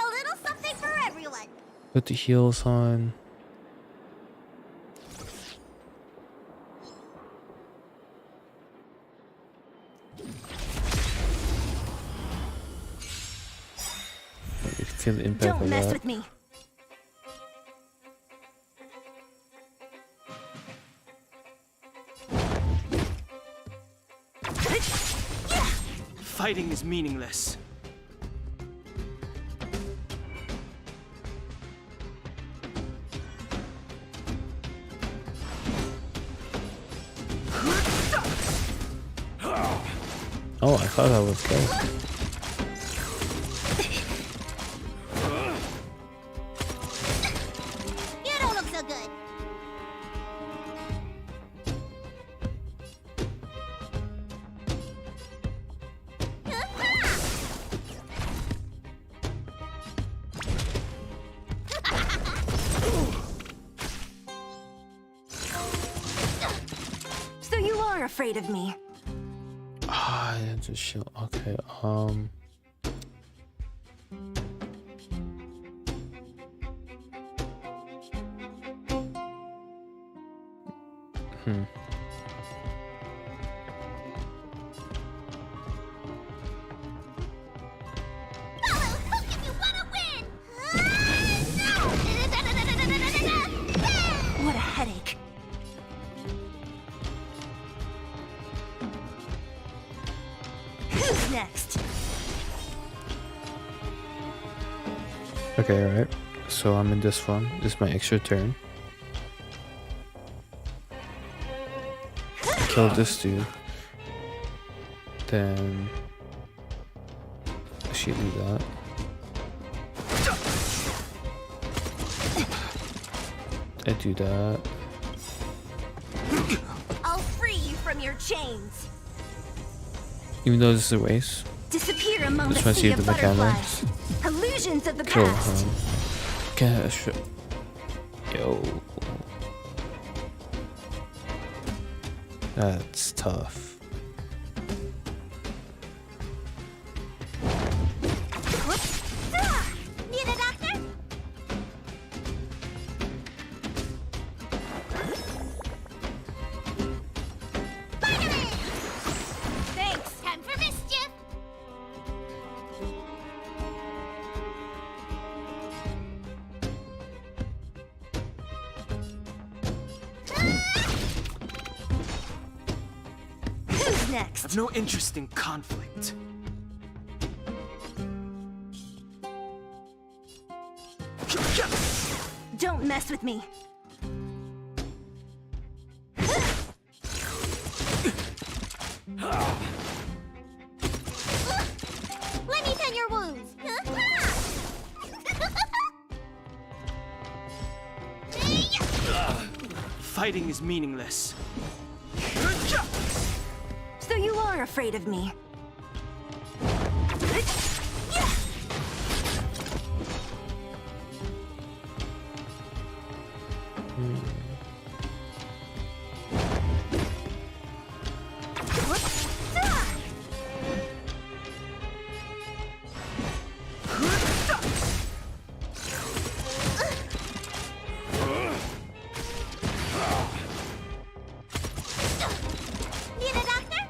A little something for everyone! Put the heels on. You feel the impact Don't of mess that. with me. Fighting is meaningless. Oh, I thought I was good. You don't look so good! So you are afraid of me. Ah, it's a shield. Okay, Follow Hook if you want to win! What a headache. Who's next? Okay, alright. So I'm in this one. This is my extra turn. Kill this dude. Then actually do that. I do that. I'll free you from your chains. Even though this is a race, Disappear among just the want to sea see of the butterflies. mechanics. Illusions of the Kill past. him. Get a shot. Yo. That's tough. Need a doctor? Spider-Man! Thanks. Time for mischief! Who's next? I've no interest in conflict. Don't mess with me. Let me tend your wounds. Fighting is meaningless. So you are afraid of me. Need a doctor?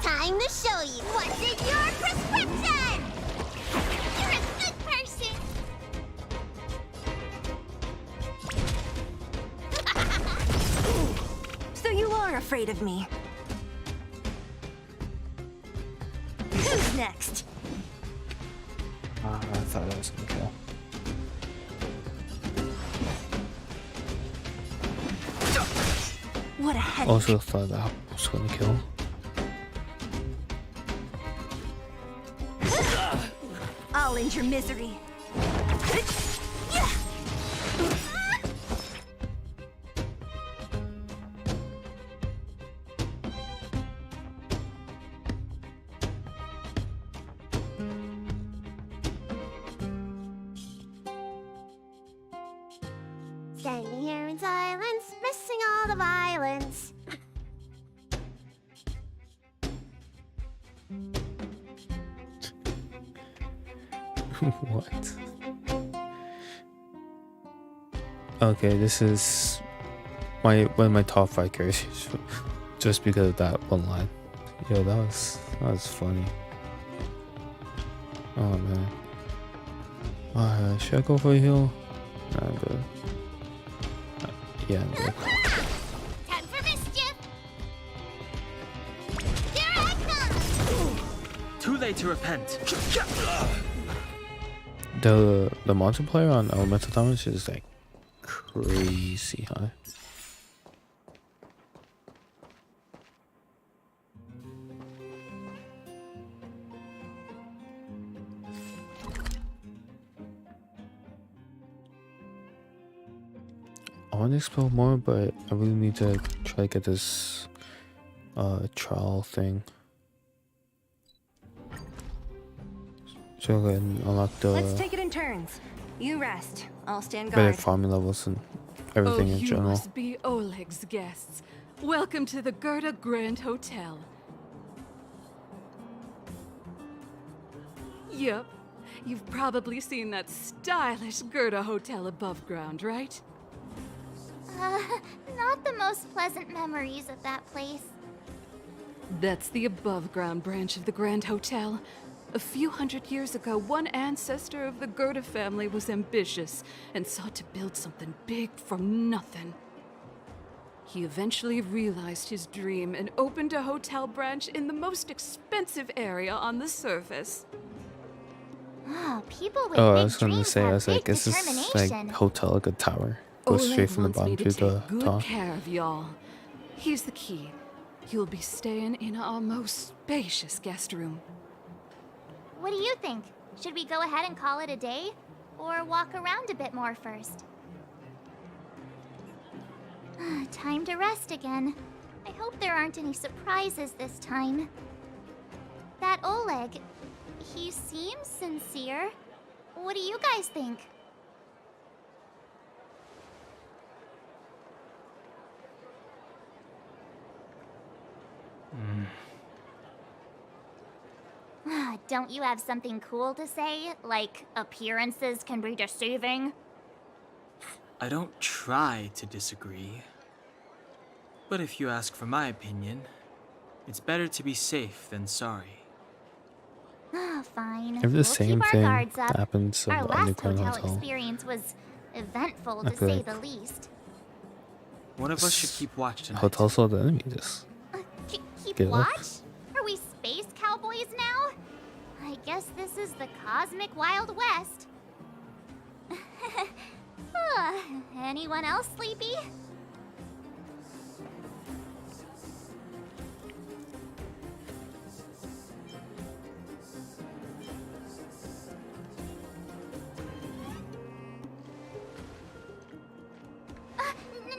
Time to show you what's in your prescription! You're a good person! So you are afraid of me. Who's next? I thought I was gonna kill. What a headache. Also thought that I was gonna kill. I'll end your misery. Standing here in silence, missing all the violence. What? Okay, this is one of my top 5 characters, just because of that one line. Yo, that was funny. Oh man. Should I go for a heal? Nah, I'm good. Yeah, I'm good. Time for mischief! Here I come! Too late to repent. The multiplayer on elemental damage is like crazy high. I want to explore more, but I really need to try to get this trial thing. So I can unlock Let's the take it in turns. You rest. I'll stand better guard. farming levels and everything in you general. must be Oleg's guests. Welcome to the Gerda Grand Hotel. Yep. You've probably seen that stylish Gerda hotel above ground, right? Not the most pleasant memories of that place. That's the above ground branch of the Grand Hotel. A few hundred years ago, one ancestor of the Gerda family was ambitious and sought to build something big from nothing. He eventually realized his dream and opened a hotel branch in the most expensive area on the surface. Oh, people with Oh, I big was gonna dreams say, I have was like, big is this determination. like hotel like a tower? Go straight Oleg from the wants me bottom to to the take good top. care of y'all. Here's the key. You'll be staying in our most spacious guest room. What do you think? Should we go ahead and call it a day? Or walk around a bit more first? Time to rest again. I hope there aren't any surprises this time. That Oleg, he seems sincere. What do you guys think? Don't you have something cool to say? Like, appearances can be deceiving? I don't try to disagree. But if you ask for my opinion, it's better to be safe than sorry. Fine. If the We'll same keep our thing guards up. happens in Our the last underground hotel hotel, experience was eventful, I to feel say like the least. One of us should keep watch tonight. hotel saw the enemy. Just Keep Get watch? off. Are we space cowboys now? I guess this is the cosmic Wild West. Anyone else sleepy?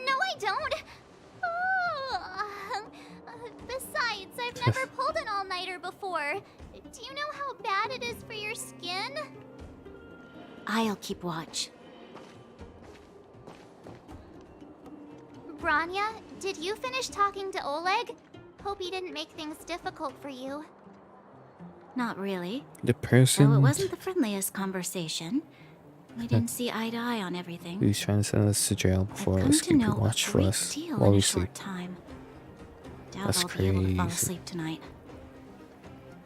No, I don't. Besides, I've never pulled an all-nighter before. Do you know how bad it is for your skin? I'll keep watch. Branya, did you finish talking to Oleg? Hope he didn't make things difficult for you. Not really. the Though person it wasn't the friendliest conversation. We didn't see eye to eye on everything. who's trying to send us to jail I've before come us to keep know watch a for great us deal while in we a sleep. short time. Doubt That's I'll be able to fall crazy. asleep tonight.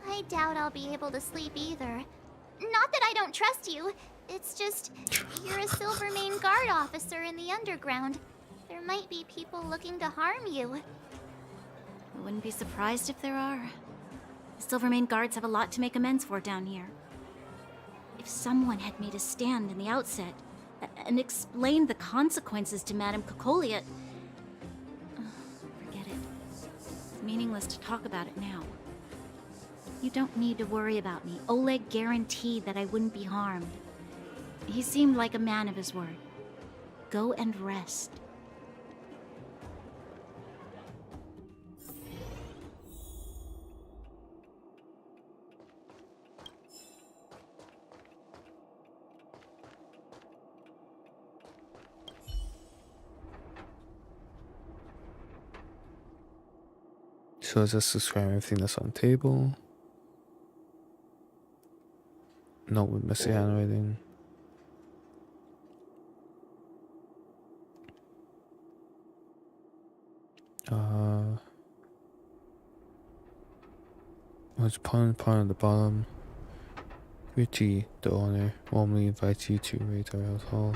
I doubt I'll be able to sleep either. Not that I don't trust you. It's just, you're a Silvermane Guard officer in the underground. There might be people looking to harm you. I wouldn't be surprised if there are. The Silvermane guards have a lot to make amends for down here. If someone had made a stand in the outset and explained the consequences to Madame Cocolia, forget it. It's meaningless to talk about it now. You don't need to worry about me. Oleg guaranteed that I wouldn't be harmed. He seemed like a man of his word. Go and rest. So just describe everything that's on the table. Note with messy handwriting. What's part on the bottom? Richie, the owner, warmly invites you to raid our hotel.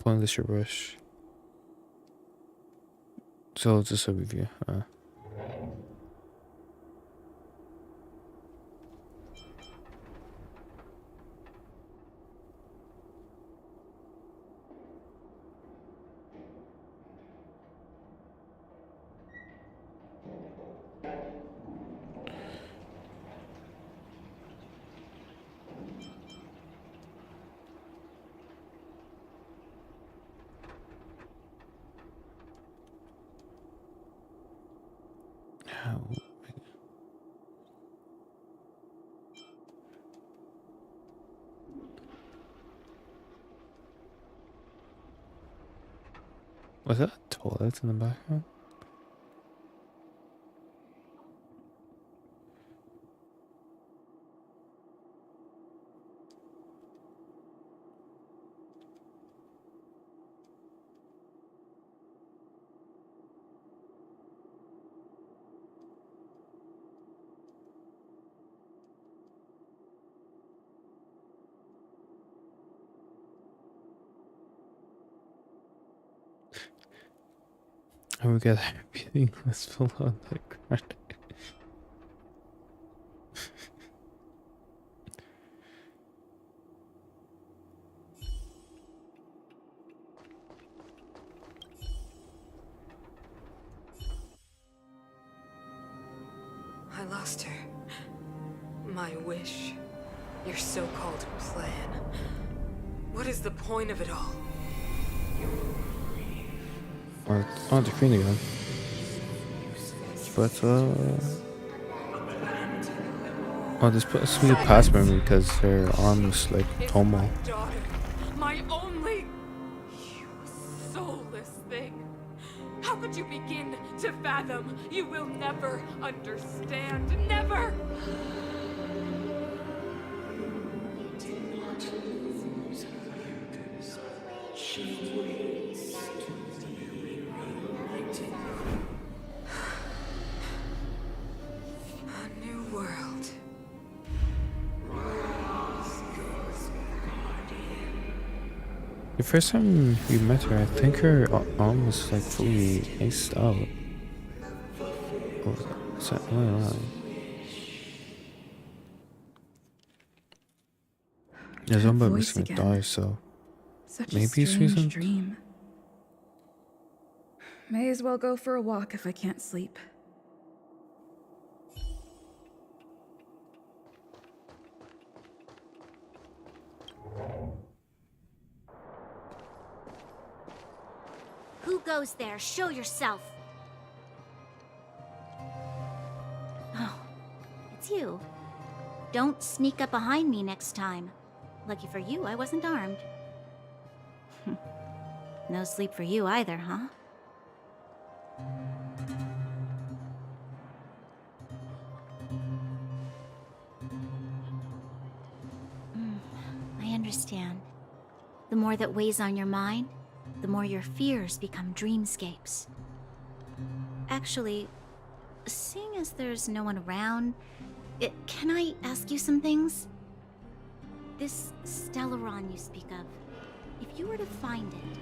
Point this your rush. So just a review. How? Was that a toilet in the background? And we got everything was full on the ground. I lost her. My wish. Your so-called plan. What is the point of it all? Or on the screen again. But oh, this puts me past memory because her arm is like Tomo. My daughter. My only... You soulless thing. How could you begin to fathom? You will never understand. Never! A new world. The first time we met her, I think her arm was like fully aced out. Or was that wrong? Yeah, Zomba was gonna die, so Such maybe a it's strange reason. dream. May as well go for a walk if I can't sleep. Who goes there? Show yourself. Oh, it's you. Don't sneak up behind me next time. Lucky for you, I wasn't armed. No sleep for you either, huh? I understand. The more that weighs on your mind, the more your fears become dreamscapes. Actually, seeing as there's no one around, can I ask you some things? This Stellaron you speak of, if you were to find it,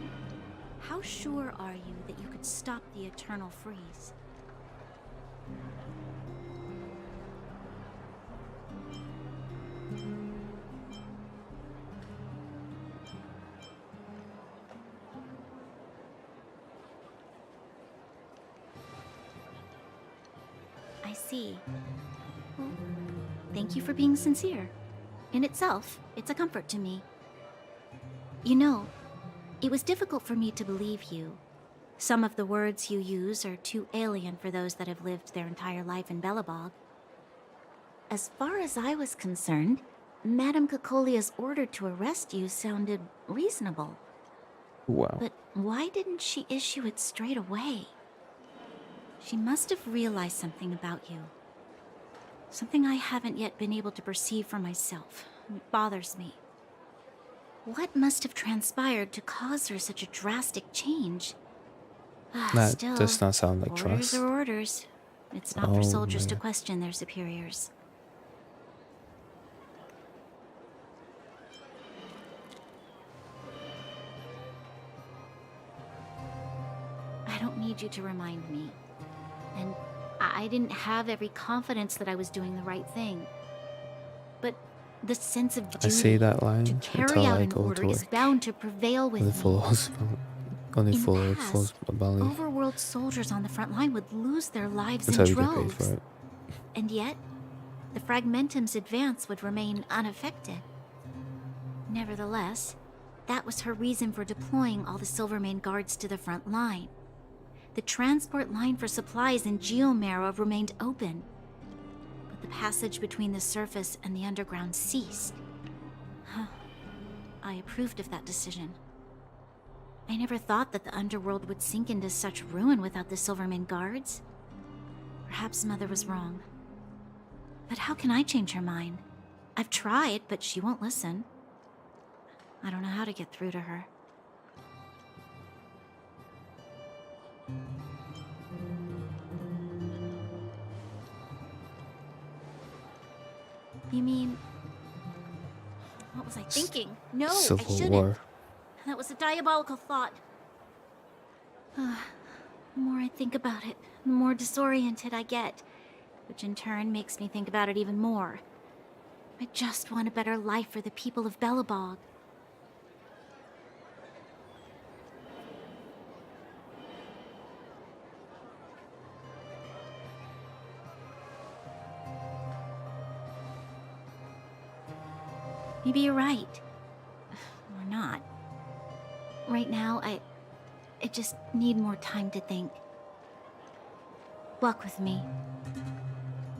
how sure are you that you could stop the eternal freeze? I see. Well, thank you for being sincere. In itself, it's a comfort to me. You know, it was difficult for me to believe you. Some of the words you use are too alien for those that have lived their entire life in Belobog. As far as I was concerned, Madame Cocolia's order to arrest you sounded reasonable. Wow. But why didn't she issue it straight away? She must have realized something about you. Something I haven't yet been able to perceive for myself. It bothers me. What must have transpired to cause her such a drastic change? That Still, does not sound like orders trust. are orders. It's not Oh for soldiers to my. question their superiors. I don't need you to remind me. And I didn't have every confidence that I was doing the right thing. But the sense of duty I say that line to carry until out I an go order to is work. bound to prevail with Only me. follows, only In the follows past, my belly. overworld soldiers on the front line would lose their lives That's in how you get paid droves. for it. And yet, the Fragmentum's advance would remain unaffected. Nevertheless, that was her reason for deploying all the Silvermane guards to the front line. The transport line for supplies in Geomera remained open, but the passage between the surface and the underground ceased. I approved of that decision. I never thought that the underworld would sink into such ruin without the Silverman guards. Perhaps Mother was wrong. But how can I change her mind? I've tried, but she won't listen. I don't know how to get through to her. You mean... What was I thinking? No, I Civil shouldn't. War. That was a diabolical thought. The more I think about it, the more disoriented I get, which in turn makes me think about it even more. I just want a better life for the people of Bellabog. Maybe you're right. Or not. Right now, I just need more time to think. Walk with me.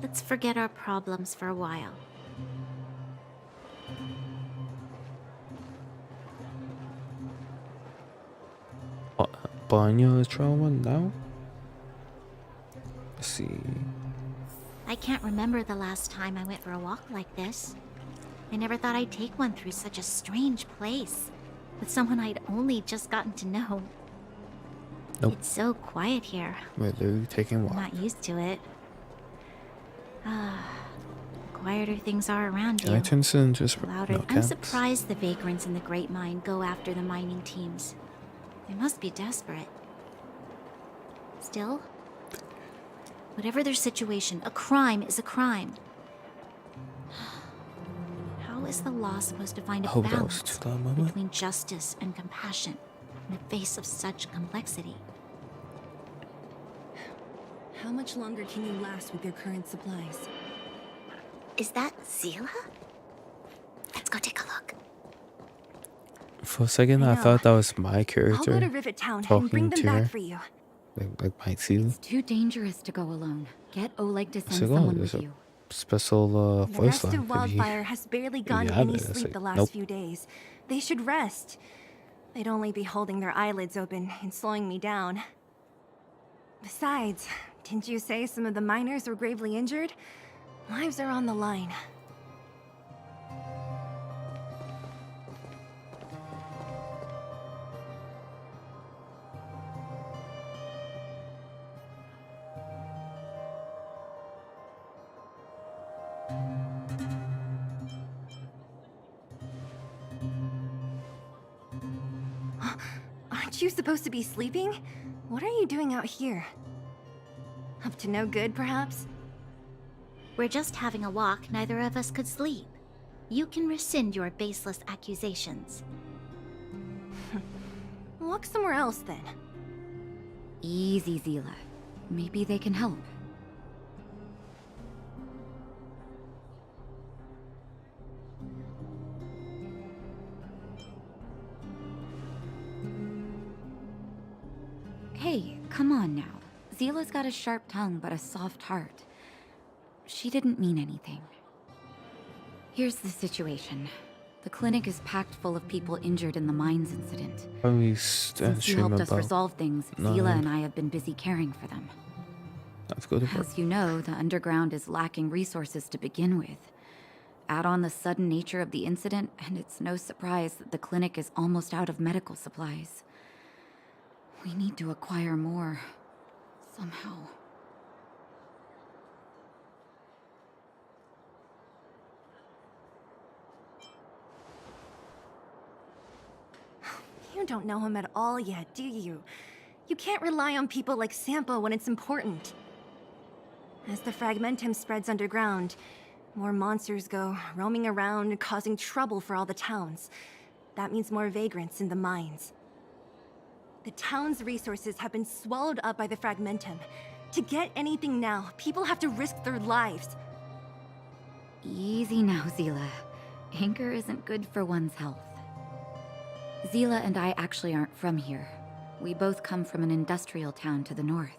Let's forget our problems for a while. Banyo is trauma now? Let's see. I can't remember the last time I went for a walk like this. I never thought I'd take one through such a strange place, with someone I'd only just gotten to know. Nope. It's so quiet here. We're literally taking a I'm walk. not used to it. The quieter things are around Can you, I turn this into just the louder. no I'm cats? surprised the vagrants in the Great Mine go after the mining teams. They must be desperate. Still, whatever their situation, a crime is a crime. How is the law supposed to find a Hope that was balance too loud, Mama. between justice and compassion in the face of such complexity? How much longer can you last with your current supplies? Is that Zila? Let's go take a look. For a second, I I know. thought that was my I'll go character to Rivet Town and talking bring them to back her. for you. Like my seal. It's too dangerous to go alone. Get Oleg to send So, oh, someone there's with a you. special The voice rest line. of Wildfire has barely gotten have any it. It's sleep like, the last nope. few days. They should rest. They'd only be holding their eyelids open and slowing me down. Besides, didn't you say some of the miners were gravely injured? Lives are on the line. Aren't you supposed to be sleeping? What are you doing out here? Up to no good, perhaps? We're just having a walk, neither of us could sleep. You can rescind your baseless accusations. Walk somewhere else, then. Easy, Zila. Maybe they can help. Hey, come on now. Zila's got a sharp tongue but a soft heart. She didn't mean anything. Here's the situation. The clinic is packed full of people injured in the mines incident. Probably Since you stream helped us about resolve things, nine. Zila and I have been busy caring for them. Let's go to work. As you know, the underground is lacking resources to begin with. Add on the sudden nature of the incident, and it's no surprise that the clinic is almost out of medical supplies. We need to acquire more, somehow. You don't know him at all yet, do you? You can't rely on people like Sampo when it's important. As the Fragmentum spreads underground, more monsters go roaming around, causing trouble for all the towns. That means more vagrants in the mines. The town's resources have been swallowed up by the Fragmentum. To get anything now, people have to risk their lives. Easy now, Zila. Anger isn't good for one's health. Zila and I actually aren't from here. We both come from an industrial town to the north.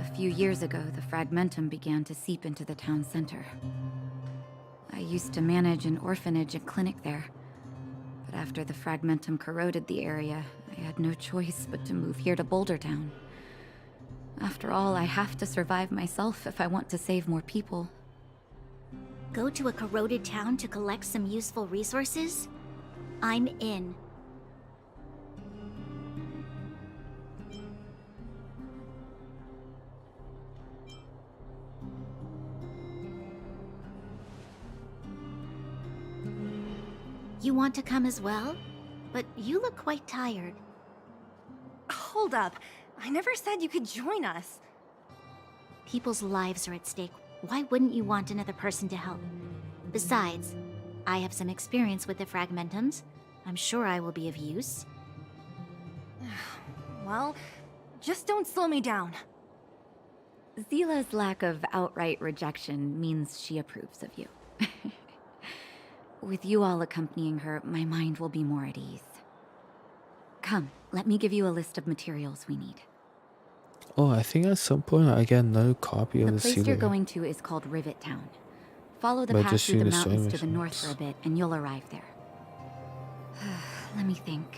A few years ago, the Fragmentum began to seep into the town center. I used to manage an orphanage and clinic there, but But after the fragmentum corroded the area, I had no choice but to move here to Boulder Town. After all, I have to survive myself if I want to save more people. Go to a corroded town to collect some useful resources? I'm in. You want to come as well? But you look quite tired. Hold up. I never said you could join us. People's lives are at stake. Why wouldn't you want another person to help? Besides, I have some experience with the fragmentums. I'm sure I will be of use. Well, just don't slow me down. Zila's lack of outright rejection means she approves of you. With you all accompanying her, my mind will be more at ease. Come, let me give you a list of materials we need. Oh, I think at some point I get another copy of The the place sealer. you're going to is called Rivet Town. Follow the But path just through the seeing the mountains story to the north for a missions. bit, and you'll arrive there. Let me think.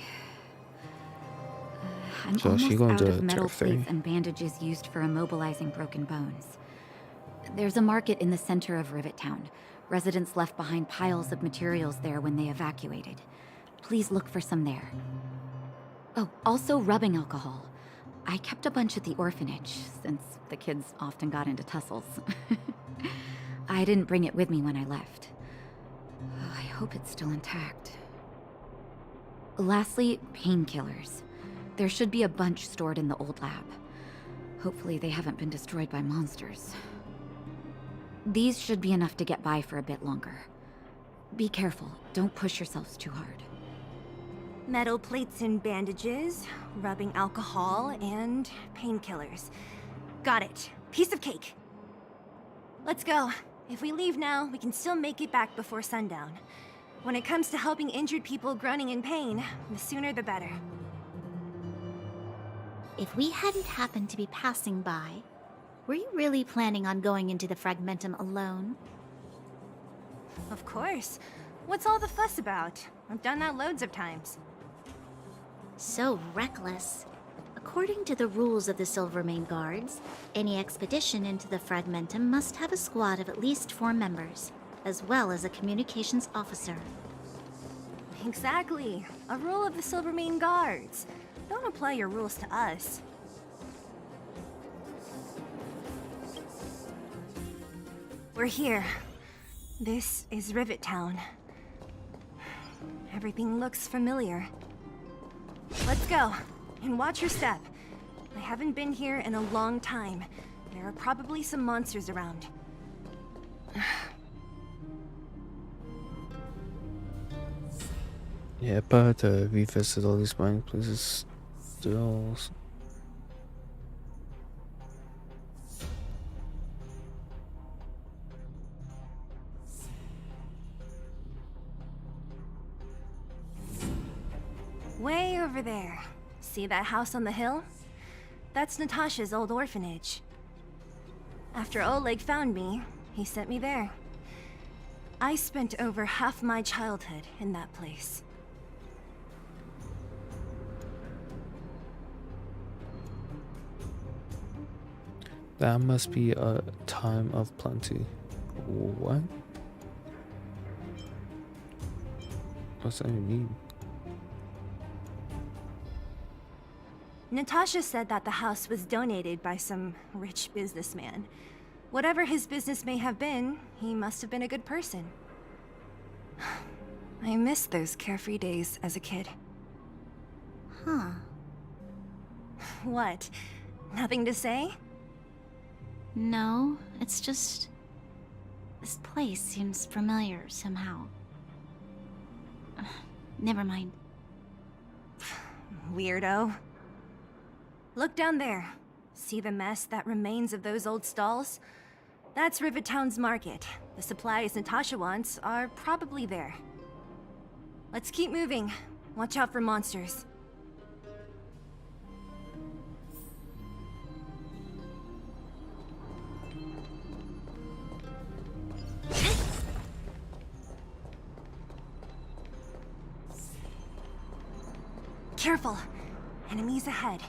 I'm So is she almost going out to of metal Turf plates 3? and bandages used for immobilizing broken bones. There's a market in the center of Rivet Town. Residents left behind piles of materials there when they evacuated. Please look for some there. Oh, also rubbing alcohol. I kept a bunch at the orphanage, since the kids often got into tussles. I didn't bring it with me when I left. I hope it's still intact. Lastly, painkillers. There should be a bunch stored in the old lab. Hopefully they haven't been destroyed by monsters. These should be enough to get by for a bit longer. Be careful, don't push yourselves too hard. Metal plates and bandages, rubbing alcohol, and painkillers. Got it. Piece of cake. Let's go. If we leave now, we can still make it back before sundown. When it comes to helping injured people groaning in pain, the sooner the better. If we hadn't happened to be passing by, were you really planning on going into the fragmentum alone? Of course. What's all the fuss about? I've done that loads of times. So reckless. According to the rules of the Silvermane Guards, any expedition into the fragmentum must have a squad of at least 4 members, as well as a communications officer. Exactly. A rule of the Silvermane Guards. Don't apply your rules to us. We're here. This is Rivet Town. Everything looks familiar. Let's go. And watch your step. I haven't been here in a long time. There are probably some monsters around. Yeah, but revisit all these mining places still. Way over there. See that house on the hill? That's Natasha's old orphanage. After Oleg found me, he sent me there. I spent over half my childhood in that place. That must be a time of plenty. What? What's that even mean? Natasha said that the house was donated by some rich businessman. Whatever his business may have been, he must have been a good person. I miss those carefree days as a kid. Huh. What? Nothing to say? No, it's just... this place seems familiar somehow. Never mind. Weirdo. Look down there. See the mess that remains of those old stalls? That's Rivet Town's market. The supplies Natasha wants are probably there. Let's keep moving. Watch out for monsters. careful. Enemies ahead.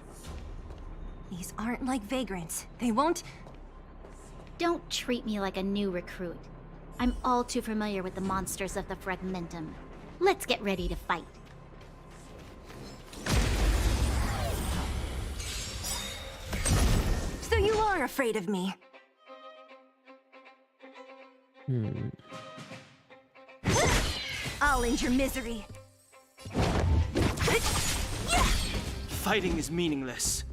These aren't like vagrants. They won't... Don't treat me like a new recruit. I'm all too familiar with the monsters of the Fragmentum. Let's get ready to fight. So you are afraid of me. I'll end your misery. Fighting is meaningless.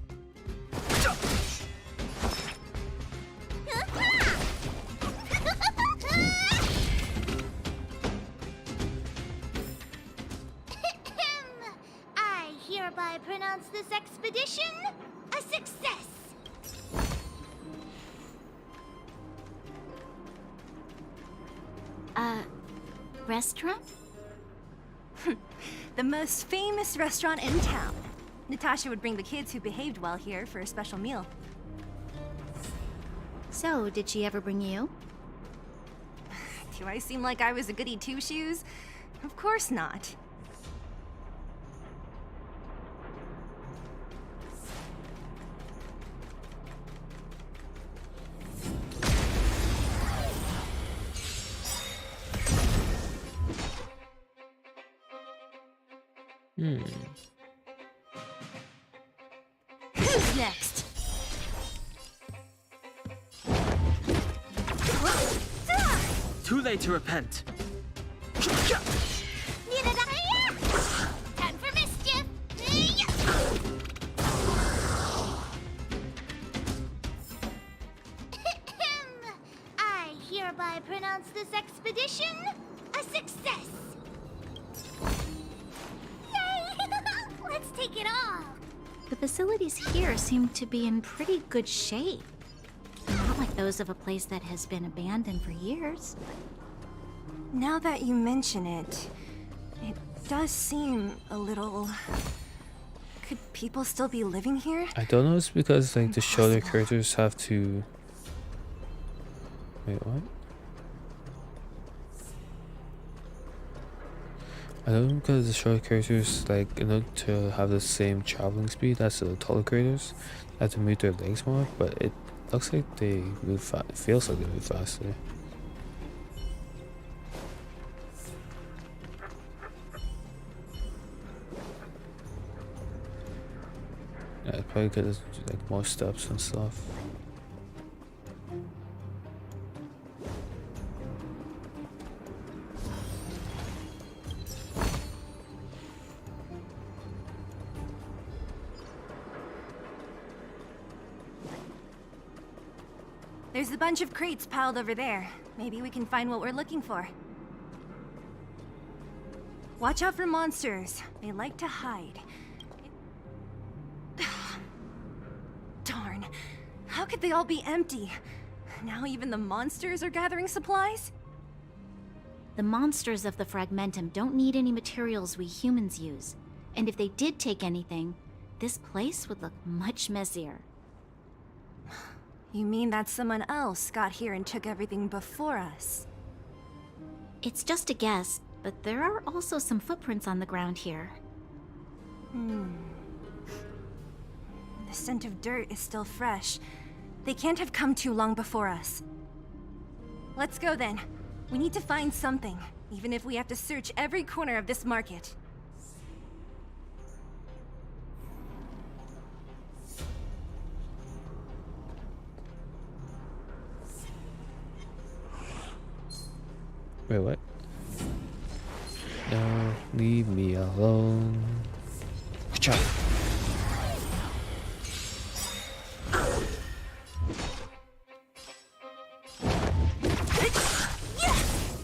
I hereby pronounce this expedition a success. Restaurant? The most famous restaurant in town. Natasha would bring the kids who behaved well here for a special meal. So, did she ever bring you? Do I seem like I was a goody two-shoes? Of course not. Who's next? Too late to repent. Time for mischief. I hereby pronounce this expedition a success. Yay! Let's take it all. The facilities here seem to be in pretty good shape. Not like those of a place that has been abandoned for years. Now that you mention it, it does seem a little... Could people still be living here? I don't know. It's because like the shoulder characters have to. Wait, what? I don't know, because the short characters, like, in order to have the same traveling speed as the taller characters, have to move their legs more, but it looks like they move fast. It feels like they move faster. Yeah, it's probably because there's like more steps and stuff. There's a bunch of crates piled over there. Maybe we can find what we're looking for. Watch out for monsters. They like to hide. Darn. How could they all be empty? Now even the monsters are gathering supplies? The monsters of the Fragmentum don't need any materials we humans use. And if they did take anything, this place would look much messier. You mean that someone else got here and took everything before us? It's just a guess, but there are also some footprints on the ground here. The scent of dirt is still fresh. They can't have come too long before us. Let's go then. We need to find something, even if we have to search every corner of this market. Wait, what? No, leave me alone. Good job.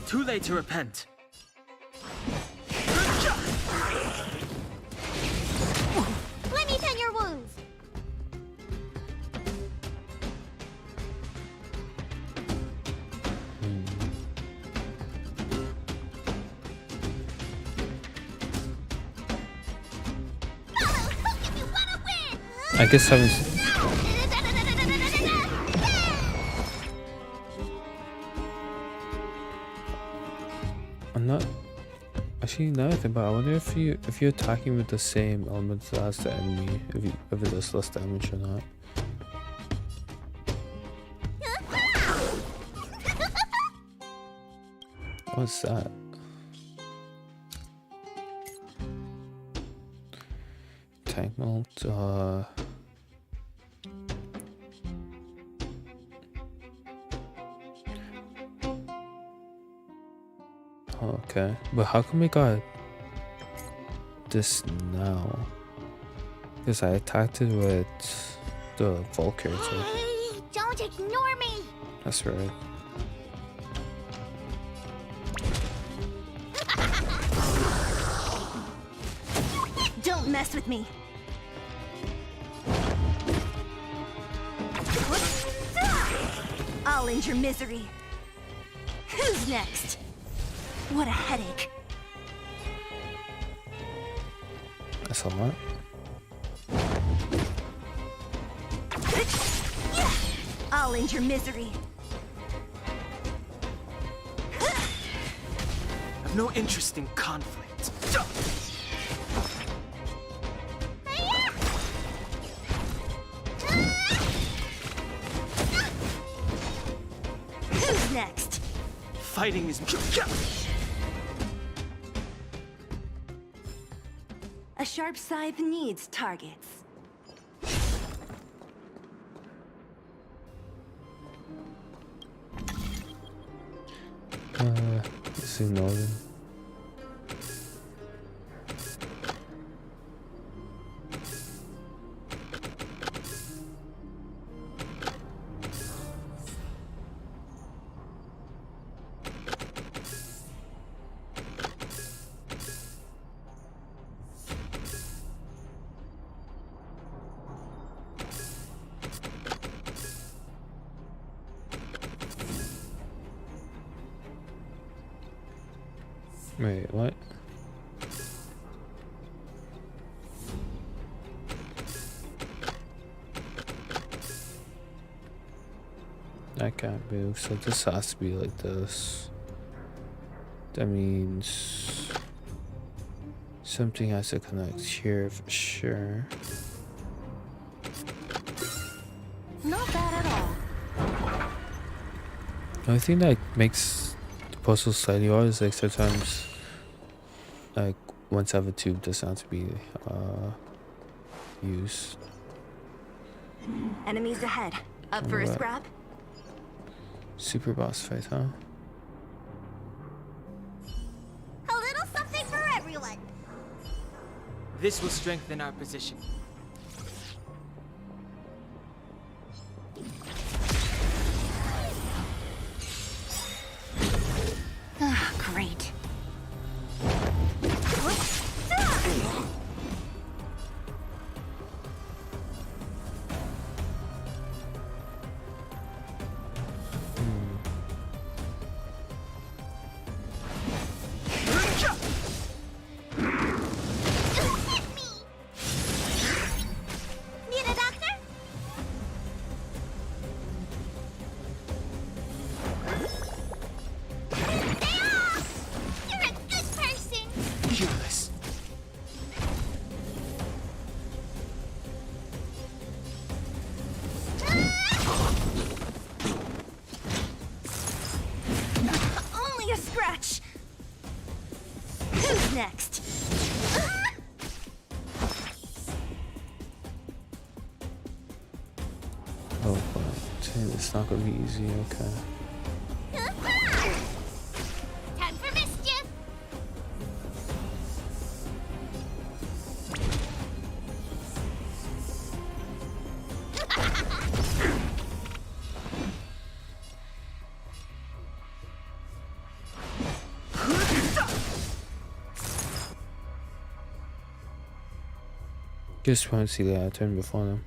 Too late to repent. Let me tend your wounds. I guess having. I'm not Actually, now that I think about it, I wonder if you're attacking with the same elements as the enemy, if it does less damage or not. What's that? Tank melt, okay, but how come we got this now? Because I attacked it with the Valkyrie. Hey, don't ignore me. That's right. Don't mess with me. I'll end your misery. Who's next? What a headache. That's a lot. I'll end your misery. I've no interest in conflict. Who's next? Fighting is... A sharp scythe needs targets. This is northern. Wait, what? I can't move, so this has to be like this. That means something has to connect here for sure. Not bad at all. The only thing that makes the puzzle slightly hard is like sometimes, like once I have a tube, doesn't have to be used. Enemies ahead. Up for a Alright. scrap? Super boss fight, huh? A little something for everyone. This will strengthen our position. Ah, great. Need a doctor? You're a good person. Fearless. Only a scratch. Who's next? Oh, but it's not gonna be easy. Okay. Time for mischief. Just want to see that turn before them.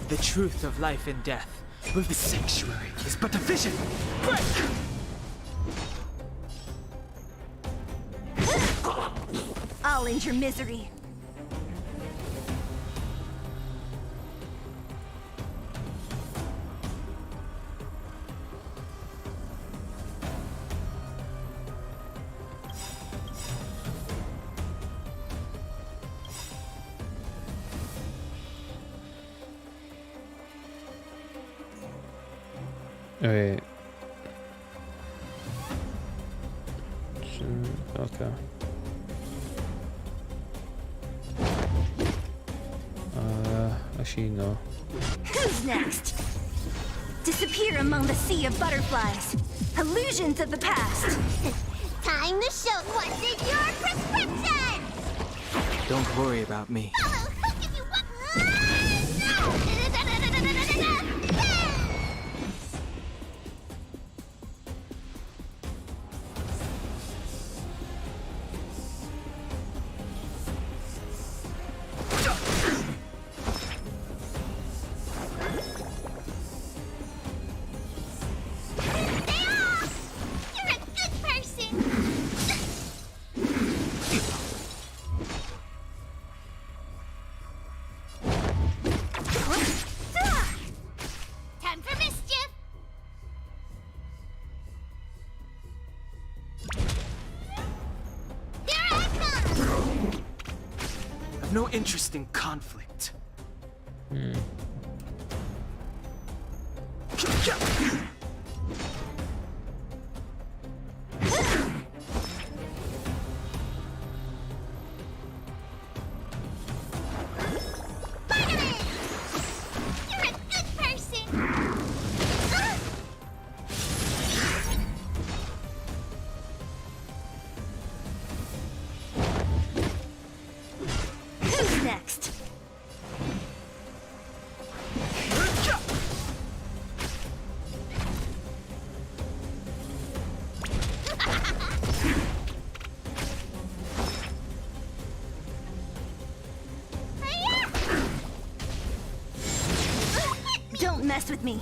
The truth of life and death. With the sanctuary is but a vision. Break! I'll end your misery. Alright. Okay. Actually, no. Who's next? Disappear among the sea of butterflies. Illusions of the past. Time to show what's in your prescription! Don't worry about me. Follow hook if you want. You're a good person. Time for mischief! Here I come! I've no interest in conflict. Spider-Man! You're a good person! Who's next? Don't mess with me.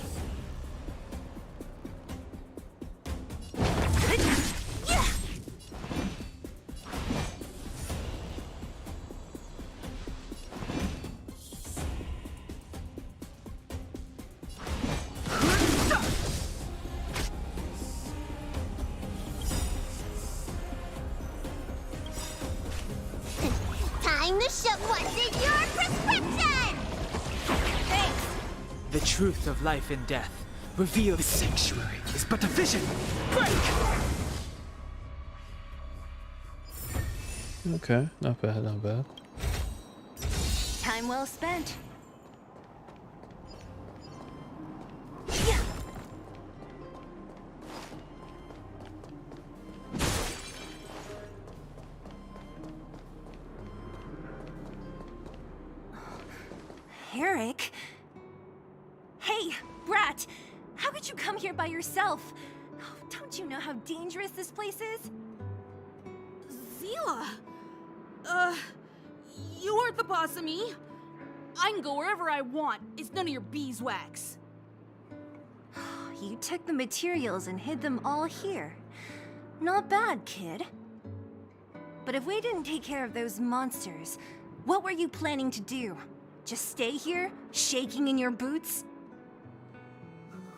Time to show what's in your prescription! Thanks. The truth of life and death. Reveal the sanctuary is but a vision. Break! Okay, not bad, not bad. Time well spent. Eric? Hey, Brat! How could you come here by yourself? Oh, don't you know how dangerous this place is? Zila! You aren't the boss of me. I can go wherever I want. It's none of your beeswax. You took the materials and hid them all here. Not bad, kid. But if we didn't take care of those monsters, what were you planning to do? Just stay here, shaking in your boots?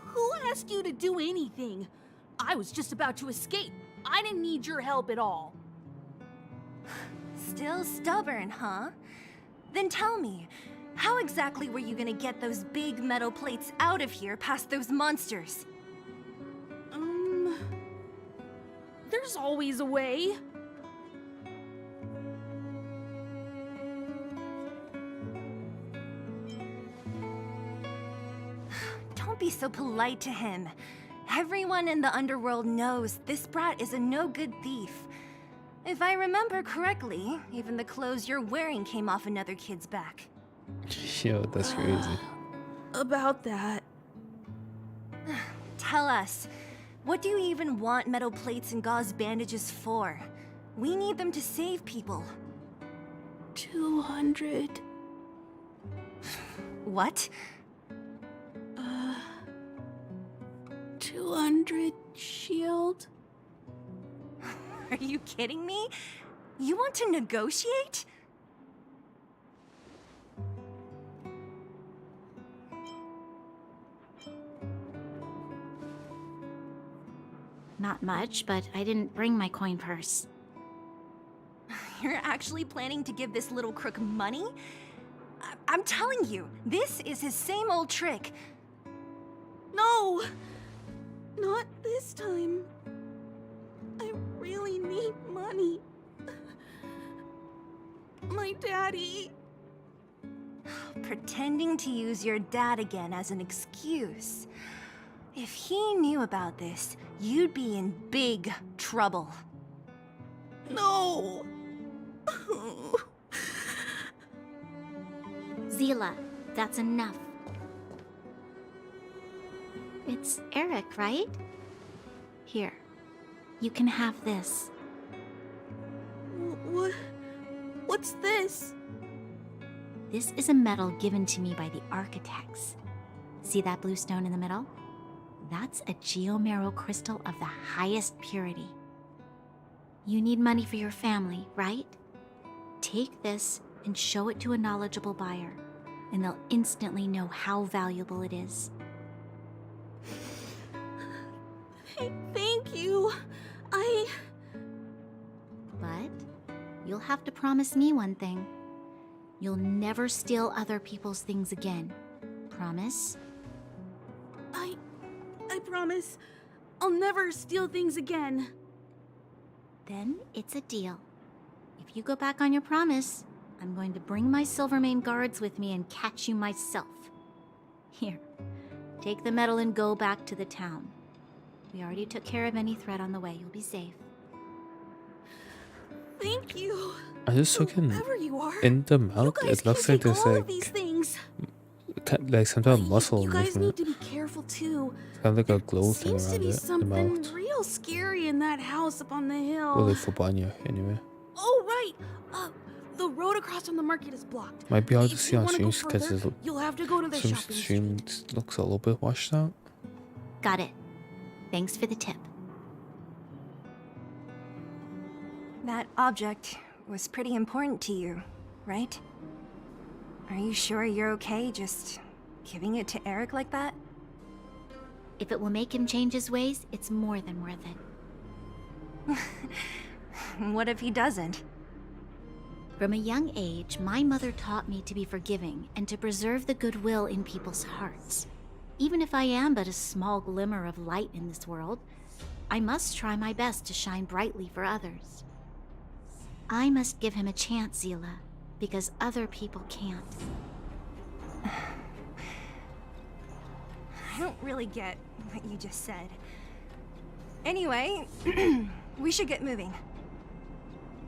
Who asked you to do anything? I was just about to escape. I didn't need your help at all. Still stubborn, huh? Then tell me, how exactly were you gonna get those big metal plates out of here past those monsters? There's always a way. Don't be so polite to him. Everyone in the underworld knows this brat is a no-good thief. If I remember correctly, even the clothes you're wearing came off another kid's back. Yo, that's crazy. About that. Tell us, what do you even want metal plates and gauze bandages for? We need them to save people. 200. What? 200 shield. Are you kidding me? You want to negotiate? Not much, but I didn't bring my coin purse. You're actually planning to give this little crook money? I'm telling you, this is his same old trick. No! Not this time. I really need money. My daddy. Pretending to use your dad again as an excuse. If he knew about this, you'd be in big trouble. No! Zila, that's enough. It's Eric, right? Here, you can have this. What's this? This is a medal given to me by the architects. See that blue stone in the middle? That's a geomarrow crystal of the highest purity. You need money for your family, right? Take this and show it to a knowledgeable buyer, and they'll instantly know how valuable it is. Thank you. But you'll have to promise me one thing. You'll never steal other people's things again. Promise? I promise. I'll never steal things again. Then it's a deal. If you go back on your promise, I'm going to bring my Silvermane guards with me and catch you myself. Here, take the medal and go back to the town. We already took care of any threat on the way. You'll be safe. Thank you. I just took in Whoever you are, the mouth. you guys It looks can like take there's all like of these things. like some type of muscle You guys movement. need to be careful too. It's kind of like a glow thing Seems to around be it. The something mouth. real scary in that house up on the hill. Well, like for Banya, anyway. Oh right. The road across from the market is blocked. Might be hard to If see you on wanna go streams because further, you'll have to go to the some shopping street. stream looks a little bit washed out. Got it. Thanks for the tip. That object was pretty important to you, right? Are you sure you're okay just giving it to Eric like that? If it will make him change his ways, it's more than worth it. What if he doesn't? From a young age, my mother taught me to be forgiving and to preserve the goodwill in people's hearts. Even if I am but a small glimmer of light in this world, I must try my best to shine brightly for others. I must give him a chance, Zila, because other people can't. I don't really get what you just said. Anyway, we should get moving.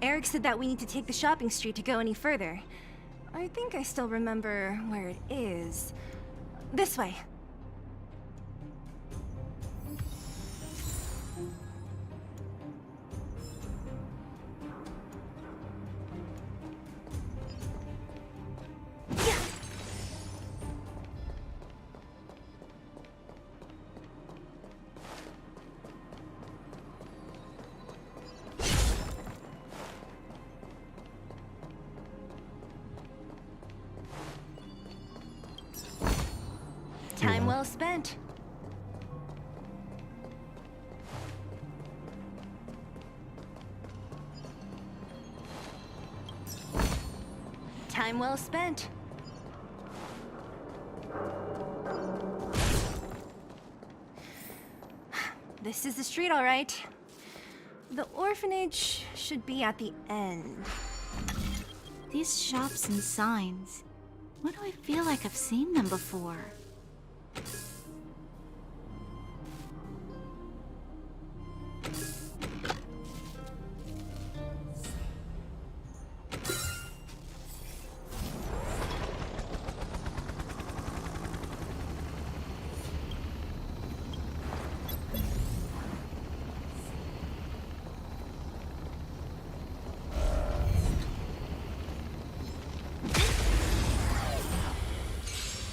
Eric said that we need to take the shopping street to go any further. I think I still remember where it is. This way. Time well spent. Time well spent. This is the street, all right. The orphanage should be at the end. These shops and signs, why do I feel like I've seen them before?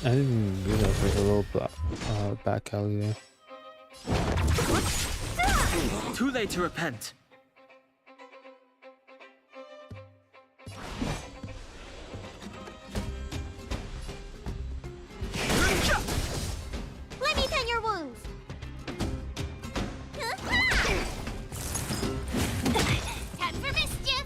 I didn't realize there's a little back alley there. Too late to repent. Let me tend your wounds. Time for mischief.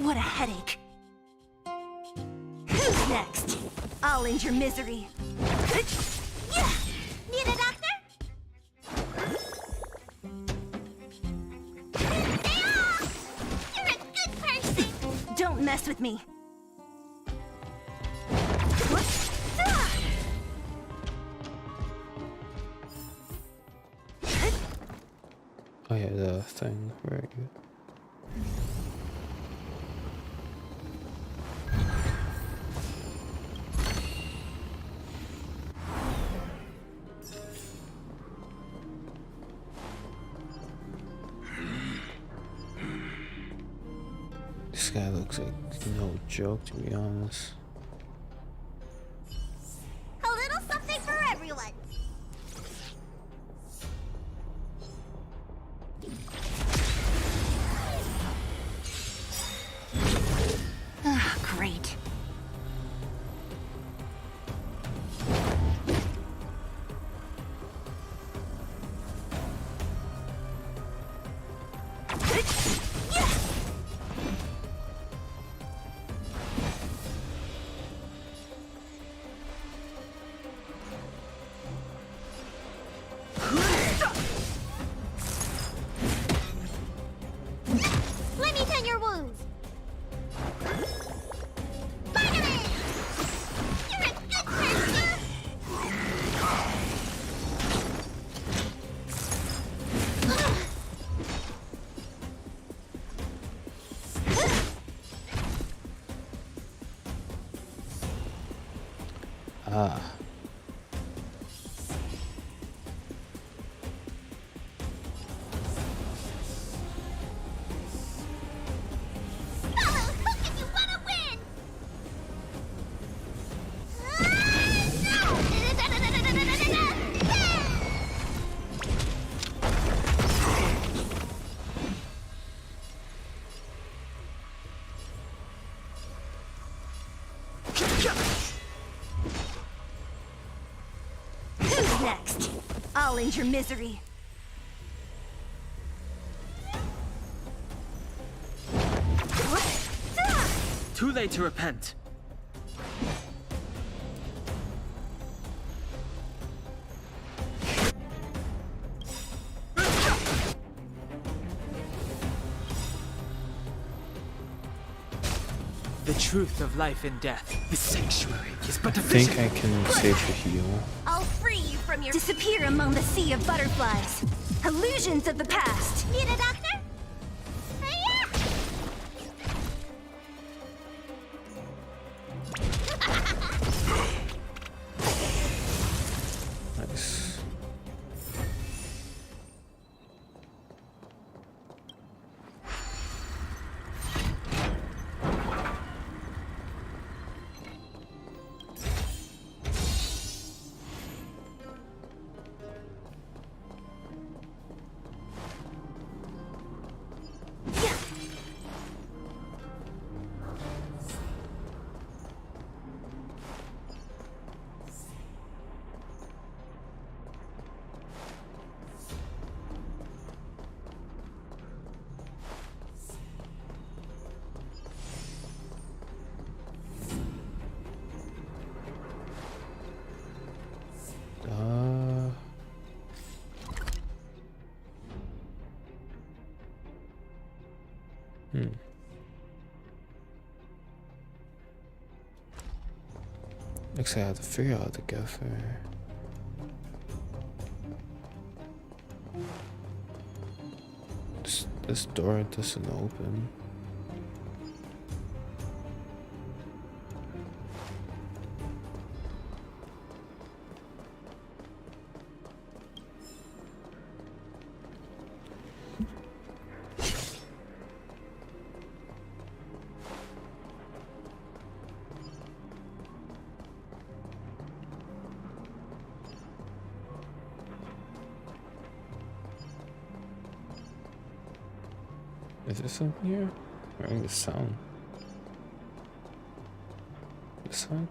What a headache. Who's next? I'll end your misery. Need a doctor? Stay off! You're a good person! Don't mess with me. Oh yeah, the thing. Where are you? This guy looks like no joke, to be honest. A little something for everyone. Ah, great. Let me tend your wounds. Finally! You're a good person! Ah. Follow Hook if you want to win! Who's next? I'll end your misery. Too late to repent. The truth of life and death. The sanctuary is but a I think vision. I can safely heal. I'll free you from your disappear among the sea of butterflies. Illusions of the past. Need a doctor? Hiya! Nice. Looks like I have to figure out how to get there. This door doesn't open. Is there something here? I'm hearing the sound. This one?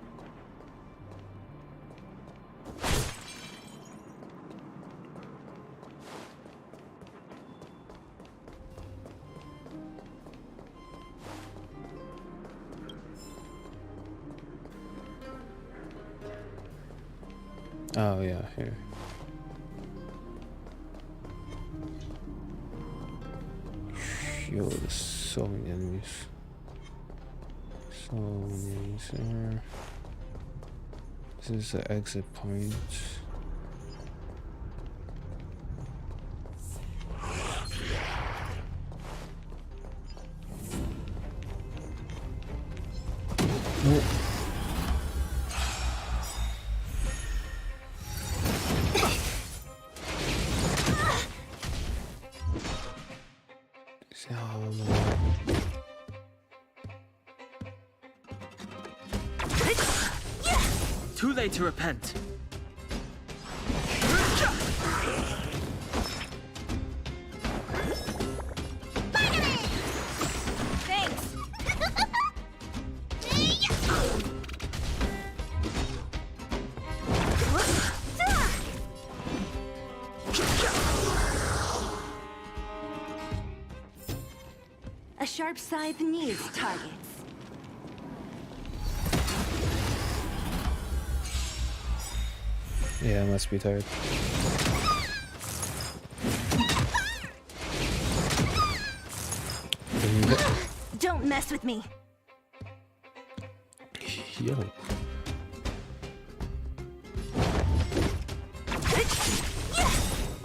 Oh yeah, here. Yo, there's so many enemies. So many enemies here. This is the exit point. Oh. Too late to repent. Thanks. A sharp scythe needs targets. Yeah, I must be tired. Don't mess with me. Yo.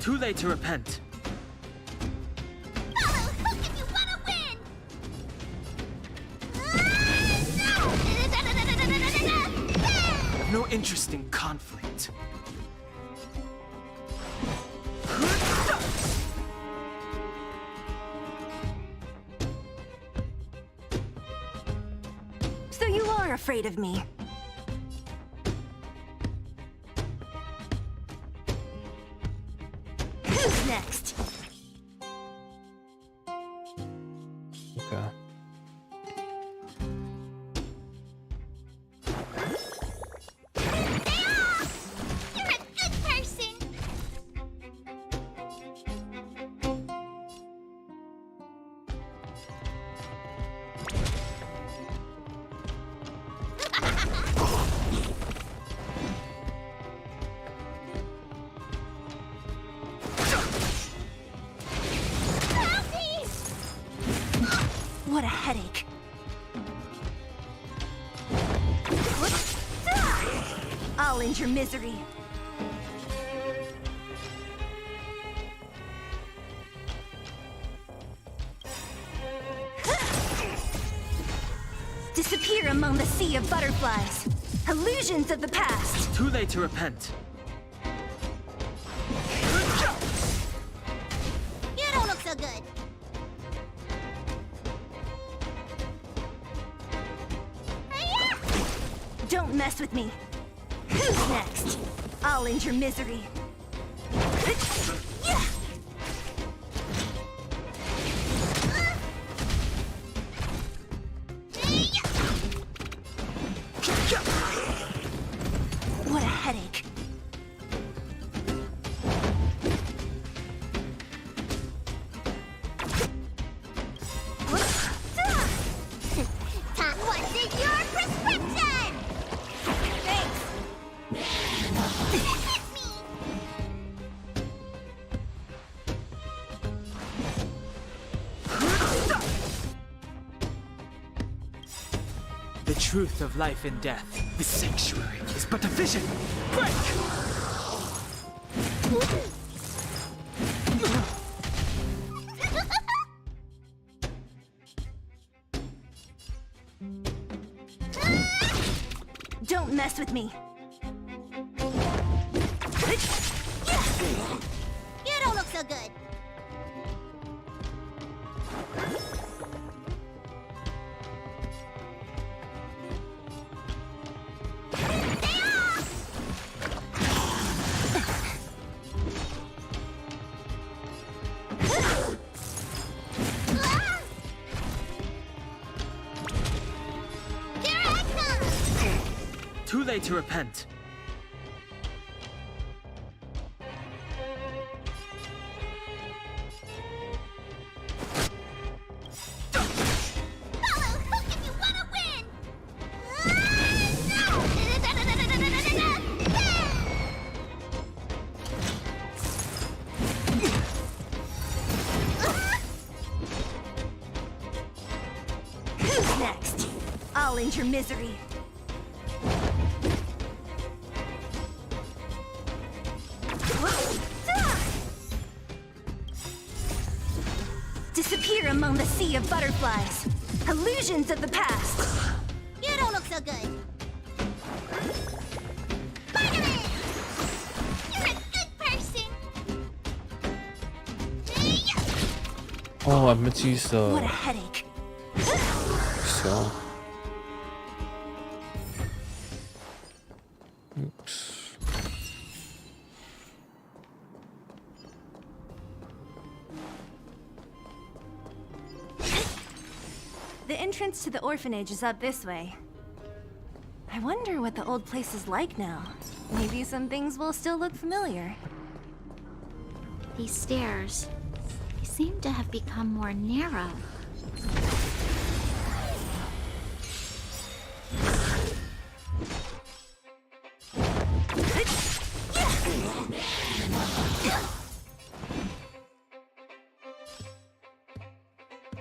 Too late to repent. No interest in conflict. So you are afraid of me. Who's next? Okay. You're a good person. What a headache. I'll end your misery. Disappear among the sea of butterflies. Illusions of the past. Too late to repent. You don't look so good. Don't mess with me. Who's next? I'll end your misery. What a headache. Tom, what's in your prescription? Thanks. The truth of life and death. The sanctuary is but a vision. Break! Don't mess with me. You don't look so good. Here I come! Too late to repent. Follow hook if you want to win! next? I'll end your misery. Disappear among the sea of butterflies. Illusions of the past. You don't look so good. Spider-Man! You're a good person. Oh, I meant to use the. What a headache. So. Oops. The entrance to the orphanage is up this way. I wonder what the old place is like now. Maybe some things will still look familiar. These stairs, they seem to have become more narrow.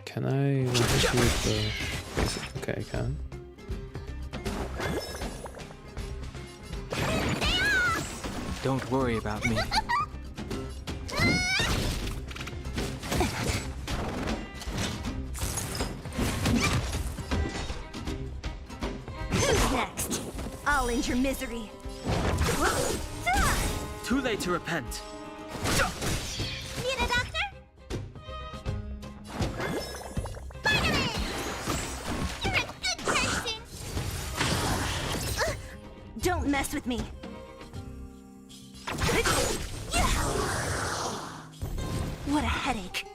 Can I just use the? Okay, I can. Don't worry about me. Who's next? I'll end your misery. Too late to repent. Need a doctor? Spider-Man! You're a good person. Don't mess with me. What a headache.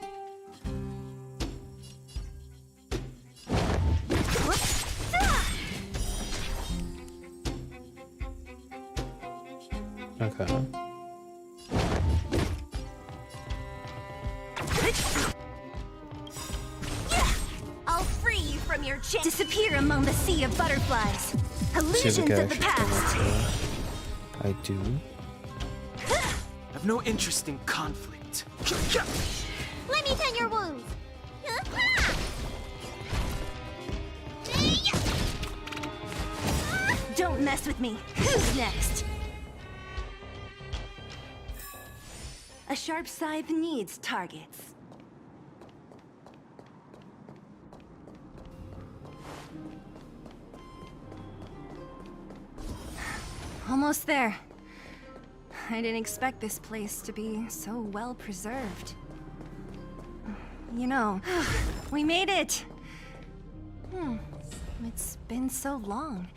Okay. I'll free you from your chain. Disappear among the sea of butterflies. See Illusions the of guy the should past. I do. I've no interest in conflict. Let me tend your wounds. Don't mess with me. Who's next? A sharp scythe needs targets. Almost there. I didn't expect this place to be so well preserved. You know, we made it! It's been so long.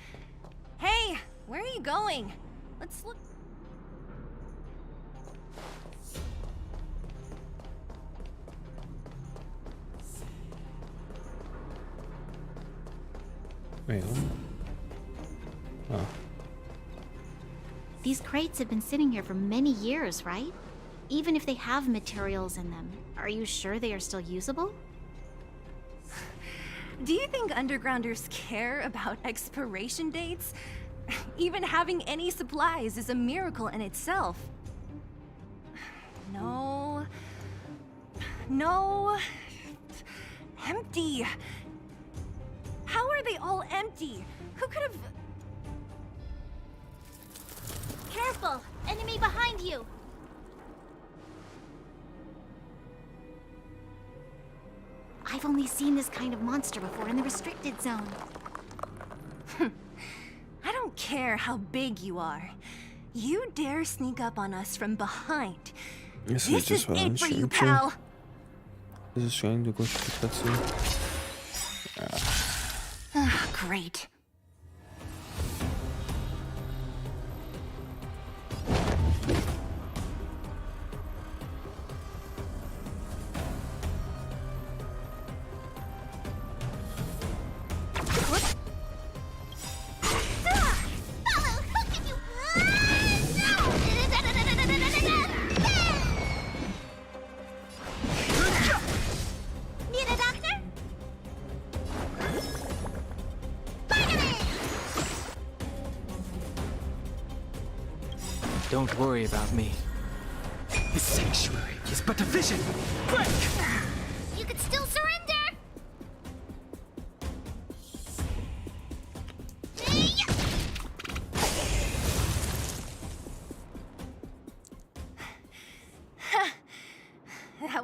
Hey, where are you going? Let's look. Wait. Oh. These crates have been sitting here for many years, right? Even if they have materials in them, are you sure they are still usable? Do you think undergrounders care about expiration dates? Even having any supplies is a miracle in itself. No. No. Empty. How are they all empty? Who could have... Careful! Enemy behind you! I've only seen this kind of monster before in the restricted zone. I don't care how big you are. You dare sneak up on us from behind. This This is it for you, pal! Is it trying to go to the cutscene? Great. Need a doctor? Don't worry about me. This sanctuary is but a vision. Break! You could still surrender!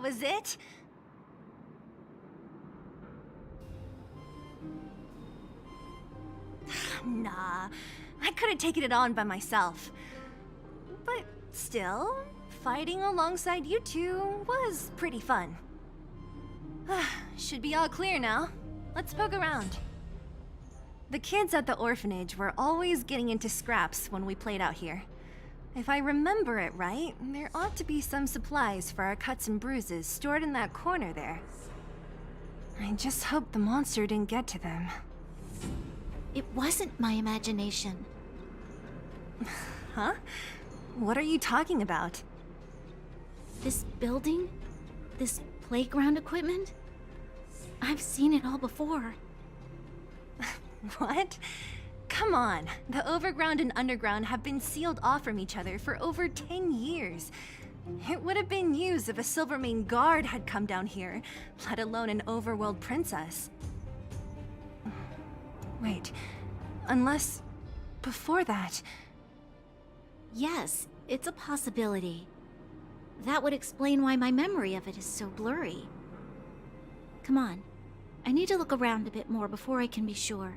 was it? Nah, I could have taken it on by myself. But still, fighting alongside you two was pretty fun. Should be all clear now. Let's poke around. The kids at the orphanage were always getting into scraps when we played out here. If I remember it right, there ought to be some supplies for our cuts and bruises stored in that corner there. I just hope the monster didn't get to them. It wasn't my imagination. Huh? What are you talking about? This building? This playground equipment? I've seen it all before. What? Come on. The overground and underground have been sealed off from each other for over 10 years. It would have been news if a Silvermane guard had come down here, let alone an overworld princess. Wait, unless before that... Yes, it's a possibility. That would explain why my memory of it is so blurry. Come on. I need to look around a bit more before I can be sure.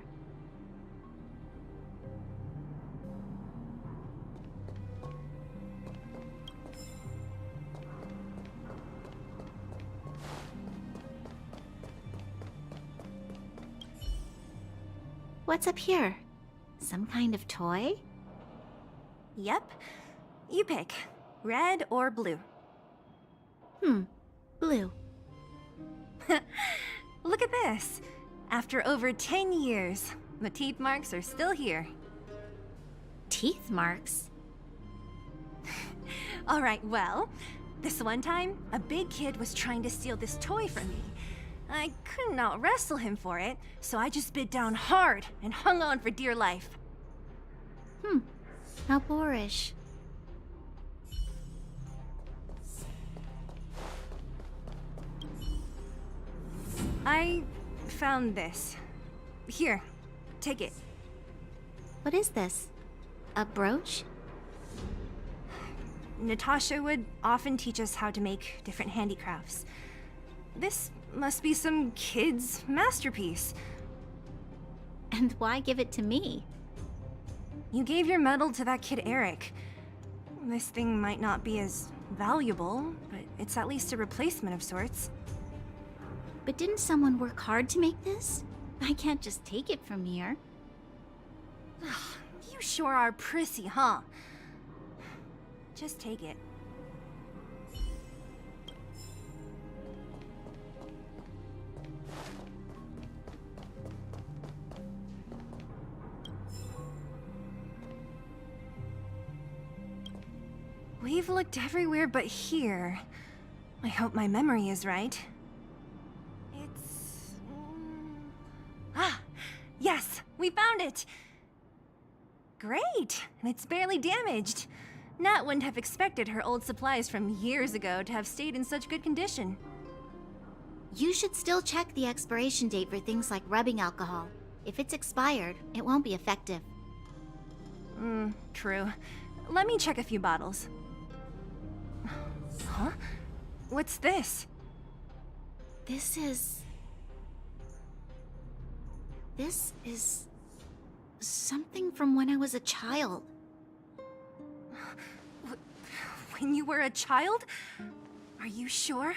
What's up here? Some kind of toy? Yep. You pick. Red or blue. Blue. Look at this. After over 10 years, the teeth marks are still here. Teeth marks? Alright, well, this one time, a big kid was trying to steal this toy from me. I couldn't out-wrestle him for it, so I just bit down hard and hung on for dear life. How boorish. I found this. Here, take it. What is this? A brooch? Natasha would often teach us how to make different handicrafts. This must be some kid's masterpiece. And why give it to me? You gave your medal to that kid Eric. This thing might not be as valuable, but it's at least a replacement of sorts. But didn't someone work hard to make this? I can't just take it from here. You sure are prissy, huh? Just take it. We've looked everywhere but here. I hope my memory is right. It's... Ah! Yes! We found it! Great! And it's barely damaged. Nat wouldn't have expected her old supplies from years ago to have stayed in such good condition. You should still check the expiration date for things like rubbing alcohol. If it's expired, it won't be effective. True. Let me check a few bottles. Huh? What's this? This is something from when I was a child. When you were a child? Are you sure?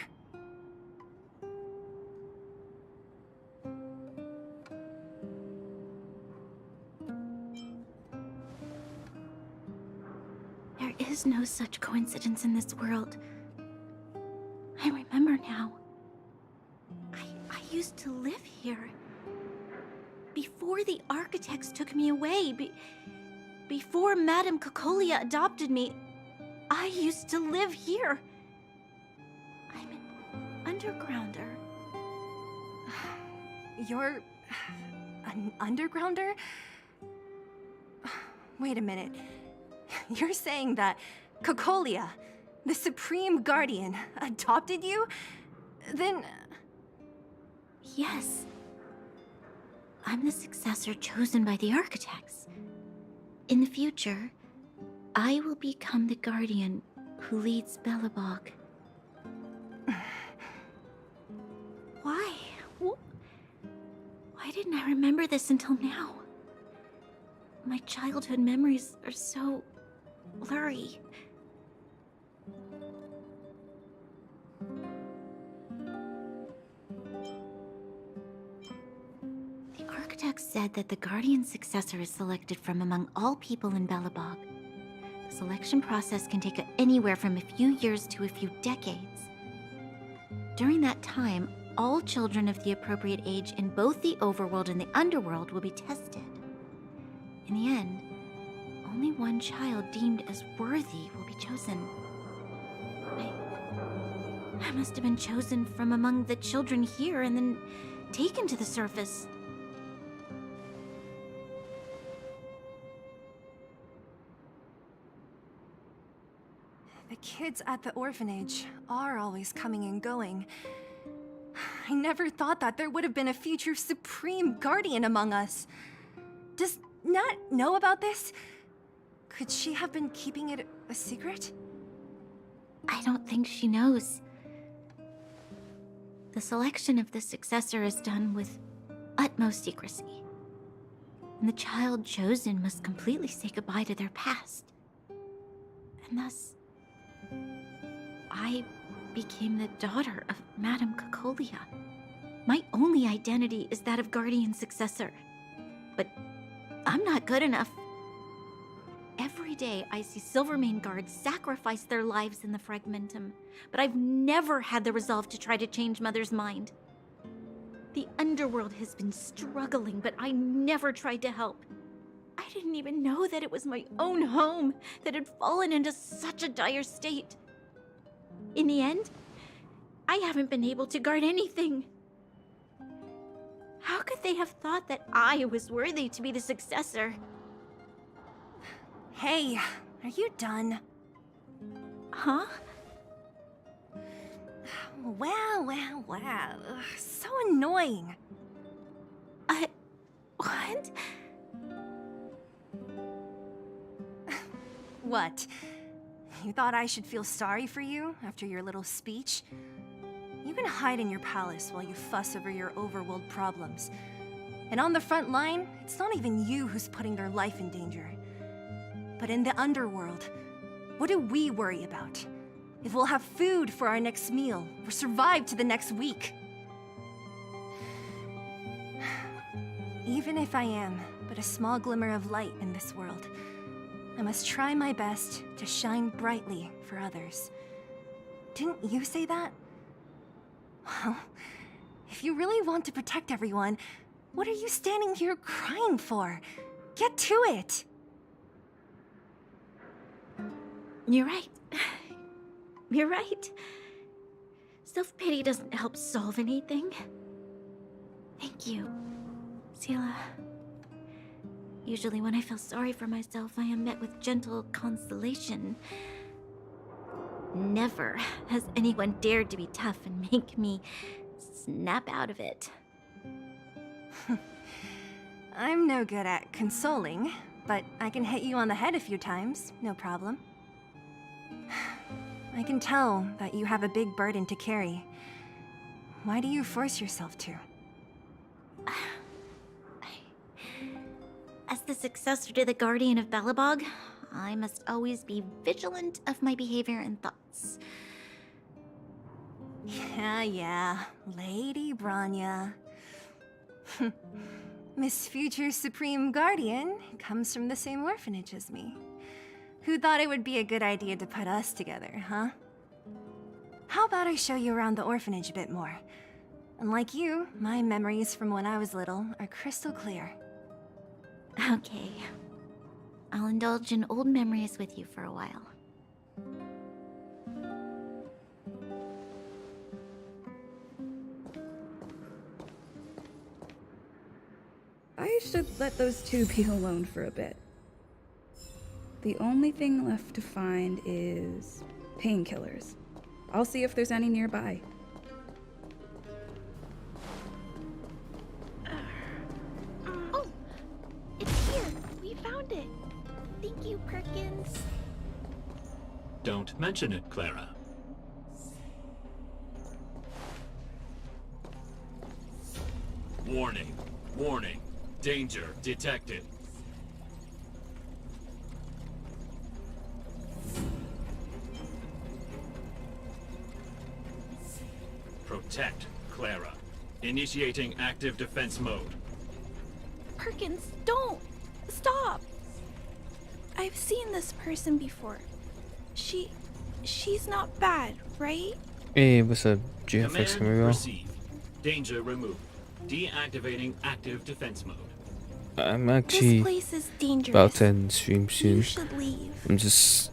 There is no such coincidence in this world. I remember now. I used to live here. Before the architects took me away, before Madame Cocolia adopted me, I used to live here. I'm an undergrounder. You're... an undergrounder? Wait a minute. You're saying that Cocolia, the Supreme Guardian, adopted you? Then... Yes. I'm the successor chosen by the architects. In the future, I will become the guardian who leads Belobog. Why didn't I remember this until now? My childhood memories are so blurry. The architect said that the Guardian successor is selected from among all people in Belobog. The selection process can take anywhere from a few years to a few decades. During that time, all children of the appropriate age in both the overworld and the underworld will be tested. In the end, only one child deemed as worthy will be chosen. I must have been chosen from among the children here and then taken to the surface. The kids at the orphanage are always coming and going. I never thought that there would have been a future Supreme Guardian among us. Does Nat know about this? Could she have been keeping it a secret? I don't think she knows. The selection of the successor is done with utmost secrecy. And the child chosen must completely say goodbye to their past. And thus, I became the daughter of Madame Cocolia. My only identity is that of Guardian Successor. But I'm not good enough. Every day I see Silvermane guards sacrifice their lives in the Fragmentum, but I've never had the resolve to try to change Mother's mind. The underworld has been struggling, but I never tried to help. I didn't even know that it was my own home that had fallen into such a dire state. In the end, I haven't been able to guard anything. How could they have thought that I was worthy to be the successor? Hey, are you done? Huh? Wow. So annoying. What? What? You thought I should feel sorry for you after your little speech? You can hide in your palace while you fuss over your overworld problems. And on the front line, it's not even you who's putting their life in danger. But in the underworld, what do we worry about? If we'll have food for our next meal, or survive to the next week. Even if I am but a small glimmer of light in this world, I must try my best to shine brightly for others. Didn't you say that? Well, if you really want to protect everyone, what are you standing here crying for? Get to it! You're right. You're right. Self-pity doesn't help solve anything. Thank you, Zila. Usually when I feel sorry for myself, I am met with gentle consolation. Never has anyone dared to be tough and make me snap out of it. I'm no good at consoling, but I can hit you on the head a few times, no problem. I can tell that you have a big burden to carry. Why do you force yourself to? As the successor to the Guardian of Belobog, I must always be vigilant of my behavior and thoughts. Yeah, Lady Branya. Miss Future Supreme Guardian comes from the same orphanage as me. Who thought it would be a good idea to put us together, huh? How about I show you around the orphanage a bit more? Unlike you, my memories from when I was little are crystal clear. Okay. I'll indulge in old memories with you for a while. I should let those two be alone for a bit. The only thing left to find is painkillers. I'll see if there's any nearby. Oh, it's here. We found it. Thank you, Perkins. Don't mention it, Clara. Warning. Warning. Danger detected. Protect Clara. Initiating active defense mode. Perkins, don't! Stop! I've seen this person before. She's not bad, right? Hey, what's up, GFX Command Camaro? received. Danger removed. Deactivating active defense mode. I'm This actually place is dangerous. about to end stream soon. You should leave. I'm just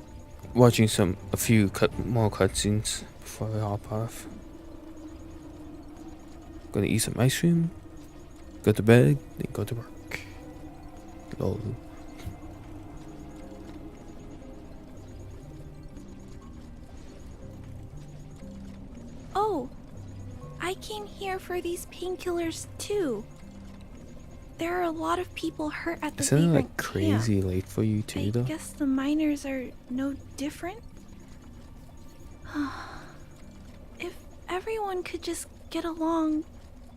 watching a few more cutscenes before I hop off. Gonna eat some ice cream, go to bed, then go to work. Lol. Oh, I came here for these painkillers too. There are a lot of people hurt at the Isn't it vagrant like crazy camp. late for you too, I though? guess the miners are no different. If everyone could just get along,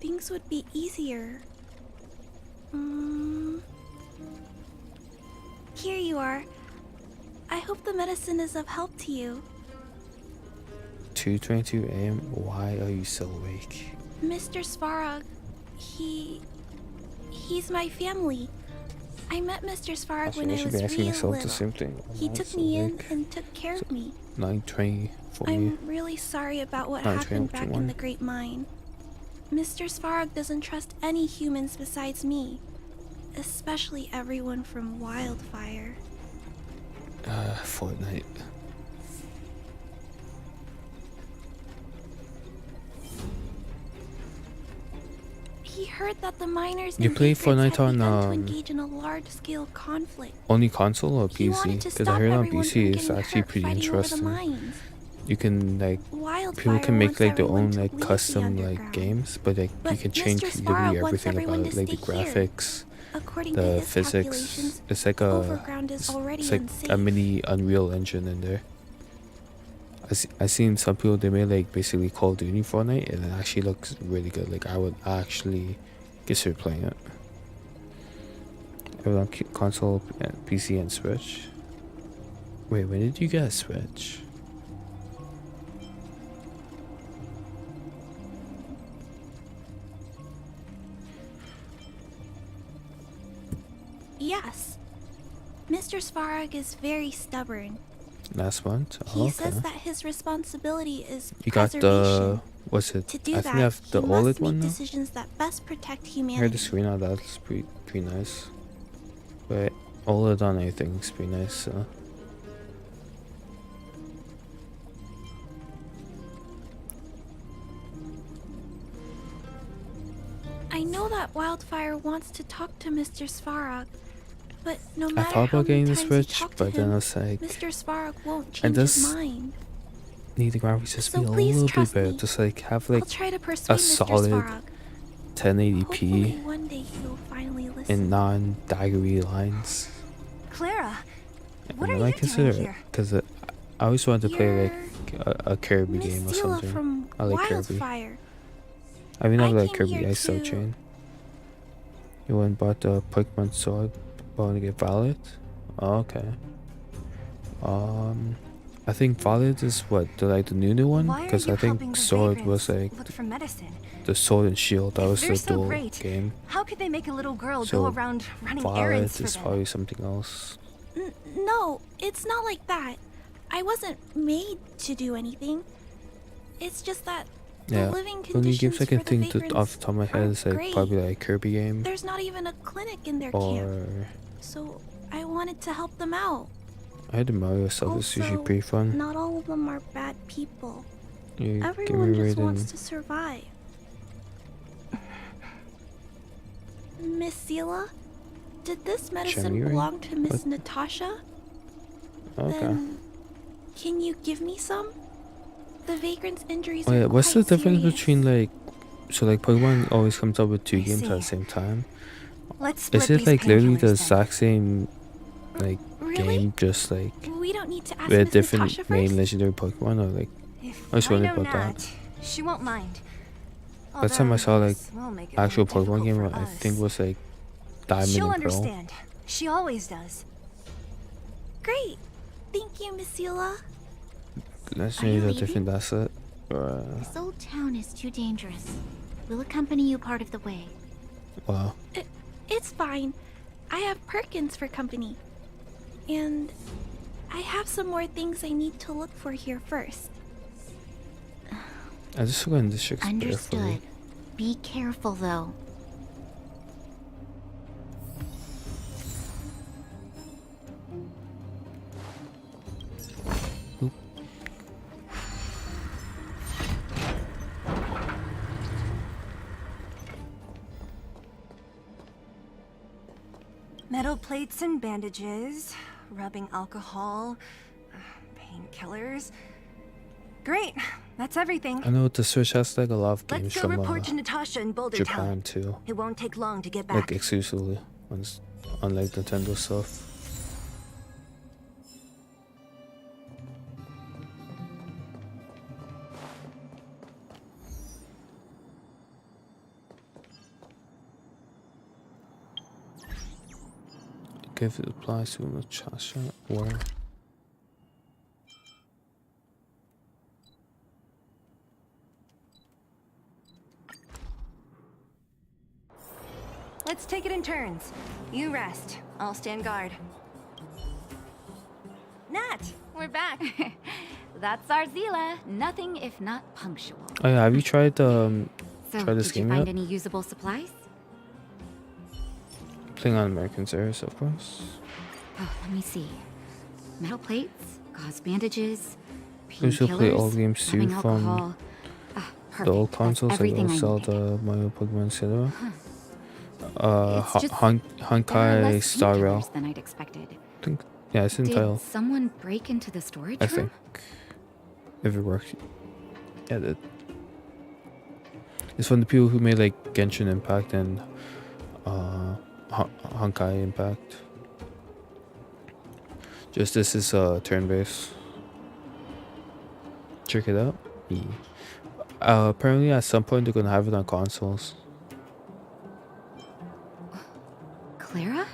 things would be easier. Here you are. I hope the medicine is of help to you. 2:22 a.m. Why are you still awake? Mr. Svarog, he's my family. I met Mr. Svarog Actually, when I I should was be asking real myself little. the same thing. He Why took so me in awake? and took care of me. 9:20 for me. I'm really sorry about what 9:20 happened back in 21. the Great Mine. Mr. Svarog doesn't trust any humans besides me, especially everyone from Wildfire. Fortnite. He heard that the miners You and play vagrants Fortnite had on, begun to engage in a large-scale conflict. Only console or He wanted PC? to Because I stop heard on everyone PC from it's getting actually hurt pretty fighting over the interesting. mines. You can like Wildfire people can make wants like their everyone own to like leave the custom like underground. games, but like you But can change Mr. literally Svarog wants everything everyone about it, to like the stay here. graphics, According to the his physics. calculations, It's like the a overground is already it's like unsafe. a mini Unreal Engine in there. I seen some people they made like basically Call of Duty Fortnite, and it actually looks really good. Like I would actually consider playing it. On console, and PC, and Switch. Wait, when did you get a Switch? Yes. Mr. Svarog is very stubborn. Last month? He Oh, okay. says that his responsibility is You got preservation. the what's it? To do I that, think I have the he OLED must make one now. decisions that best protect I heard humanity. the screen on that's pretty nice. But OLED on anything is pretty nice. So. I know that Wildfire wants to talk to Mr. Svarog, but no I matter thought how about many getting the times you Switch, talk to but then I him, was like, Mr. Svarog won't I change his just mind. need the graphics just So be a please little trust bit better. me. Just like have I'll like try to persuade a Mr. solid Svarog. 1080p Hopefully one day he'll finally listen. and non-daggery lines. Clara, what And are I you consider doing it here? because I always wanted to play You're like a Kirby Miss game or Zila something. from I like Kirby. Wildfire. I mean, I I like came Kirby here Ice Cell to- Chain. You went and bought the Pokemon Sword, want to get Violet? Oh, okay. I think Violet is what the new one, Why are because you I think helping the Sword was vagrants like look for medicine? the Sword and Shield. That If was they're the so dual great, game. How could they make a little girl So go around running errands Violet for is them? probably something else. No, it's not like that. I wasn't made to do anything. It's just that Yeah, the living the only games conditions I can for the think vagrants off the top of my head aren't is like great. probably like Kirby game There's not even a clinic in their camp, or so I wanted to help them out. I heard the Mario stuff is usually Also, pretty fun. Not all of them are bad people. You give Everyone me just rating. wants to survive. Miss Zila, did this medicine January? belong to Miss What? Natasha? Okay. Then, can you give me some? The vagrant's injuries Oh yeah, are what's the quite difference serious. between like, so like Pokemon always comes up with two I games at the see. same time? Let's split Is it these like literally the painkillers then. exact same like Really? game, just like We don't need to ask with Miss different Natasha main first? legendary Pokemon, or like If I was I wondering know about that. Nat, she won't mind. Last time I saw like this will make it actual more Pokemon difficult game, for I us. think was like Diamond She'll and Pearl. understand. She always does. Great. Thank you, Miss Zila. Let's Are you use a leaving? different asset. This old town is too dangerous. We'll accompany you part of the way. Wow. It's fine. I have Perkins for company. And I have some more things I need to look for here first. I just went in this chick's Understood. carefully. Be careful, though. Oop. Metal plates and bandages, rubbing alcohol, painkillers. Great, that's everything. I know the Switch has like a lot of games Let's go from report to Natasha in Boulder Japan Town. too. It won't take long to get back. Like exclusively, unlike Nintendo stuff. If it applies to Natasha or Let's take it in turns. You rest. I'll stand guard. Nat, we're back. That's our Zila. Nothing if not punctual. oh yeah, have you tried So, try this did you game find yet? any usable supplies? Playing on American Series, of course. Oh, let me see. Metal plates, gauze bandages, I used to play old painkillers, games too rubbing from alcohol. Ah, the perfect. old That's consoles, like everything I Zelda, needed. Mario, Pokemon, etc. It's just there are Honkai, less Star Rail. painkillers than I'd expected. I think, yeah, it's in Did title. someone break into the storage I room? think. If it worked. Yeah, it did. It's from the people who made like Genshin Impact and Honkai Impact. Just this is turn-based. Check it out. Yeah. Apparently at some point they're gonna have it on consoles. Clara?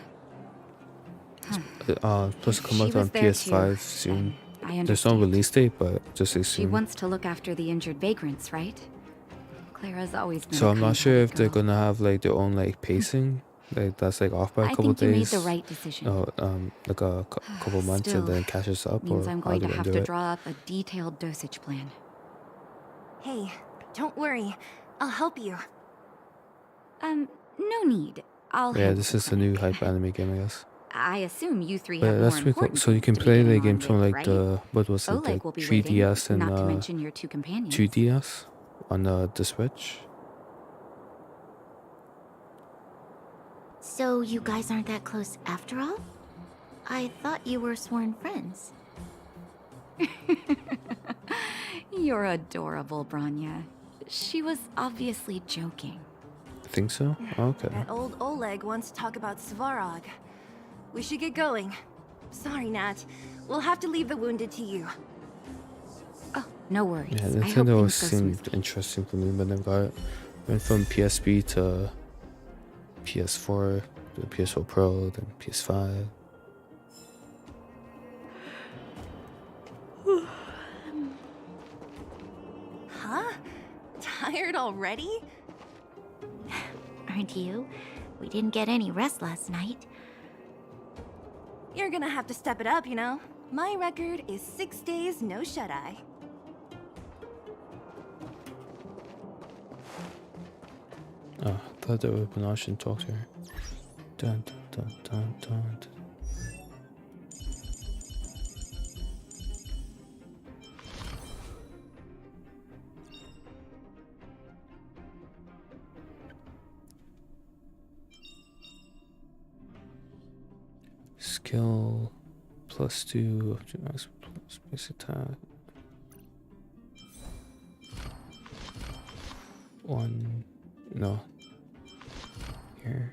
Supposed to come She out on was there PS5 too, soon. I There's no understand. release date, but just say She soon. wants to look after the injured vagrants, right? Clara's always been So a I'm not sure kind-hearted if they're girl. gonna have like their own like pacing, like that's like off by a I couple think you made days. the right decision. No, like a couple months and Still, then catches up, means or I'm how going they're to gonna have do to it. draw up a detailed dosage plan. Hey, don't worry. I'll help you. No need. I'll Yeah, handle this the is the new clinic. hype anime game, I guess. I assume you three But have that's more pretty cool. important So you things can to be play the getting games on from with, like right? the what was it, Oleg like will be 3DS waiting, and not to mention your two companions. 2DS on the Switch. So you guys aren't that close after all? I thought you were sworn friends. You're adorable, Branya. She was obviously joking. I think so. Okay. That old Oleg wants to talk about Svarog. We should get going. Sorry, Nat. We'll have to leave the wounded to you. Oh, no worries. Yeah, I hope Nintendo things go seemed smoothly. interesting for me, but then went from PSP to PS4, then PS4 Pro, then PS5. Huh? Tired already? Aren't you? We didn't get any rest last night. You're gonna have to step it up, you know? My record is 6 days, no shut-eye. Oh, I thought that would have been option to talk to her. Dun, dun, dun, dun, dun. Skill +2 up to max plus base attack. 1 no. Here.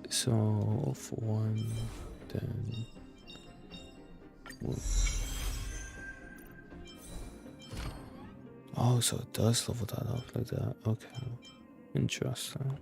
So for 1, then Oh, so it does level that up like that. Okay. Interesting.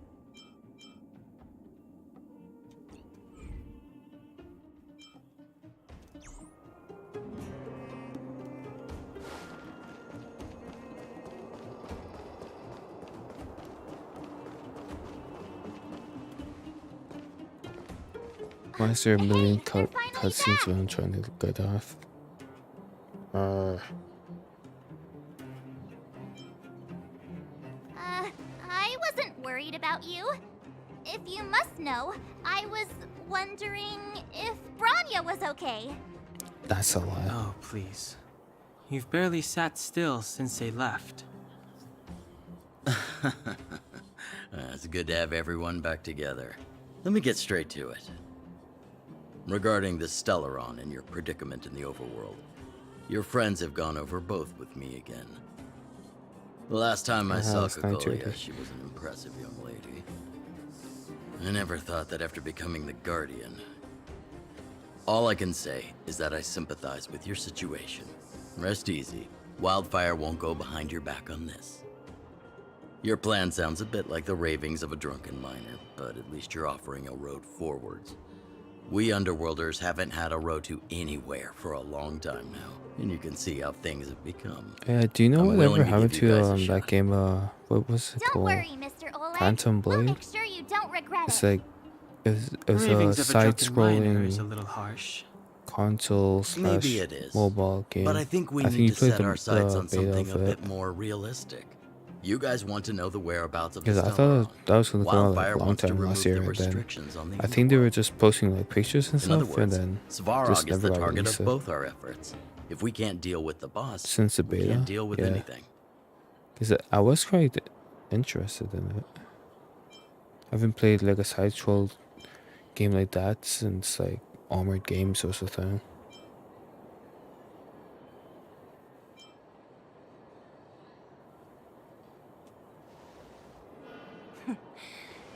Why is there a million cutscenes when I'm trying to get off? I wasn't worried about you. If you must know, I was wondering if Branya was okay. That's a lie. Oh, please. You've barely sat still since they left. It's good to have everyone back together. Let me get straight to it. Regarding the Stellaron and your predicament in the overworld, your friends have gone over both with me again. The last time I saw Kokolia, she was an impressive young lady. I never thought that after becoming the Guardian. All I can say is that I sympathize with your situation. Rest easy. Wildfire won't go behind your back on this. Your plan sounds a bit like the ravings of a drunken miner, but at least you're offering a road forwards. We Underworlders haven't had a road to anywhere for a long time now, and you can see how things have become. Yeah, do you know whatever happened to that that game? What was it called? Don't worry, Mr. Oleg. Phantom Blade. We'll make sure you don't regret It's it. like it was a Ravings of a drunken miner is a side-scrolling little harsh. console Maybe slash it is, mobile game. but I think we you need to played set our sights on beta something a of it. bit more realistic. You guys want to know the whereabouts of the Because I Stellaron. thought that was gonna come out like Wildfire a long wants to time remove last year, the and then restrictions on the I think they were just posting like pictures and In other stuff, and words, then just Svarog is never the got target released. of both our efforts. If we can't deal with the boss, Since the we beta, can't deal with yeah. anything. Because I was quite interested in it. I haven't played like a side-scroll game like that since like Armored Games or something.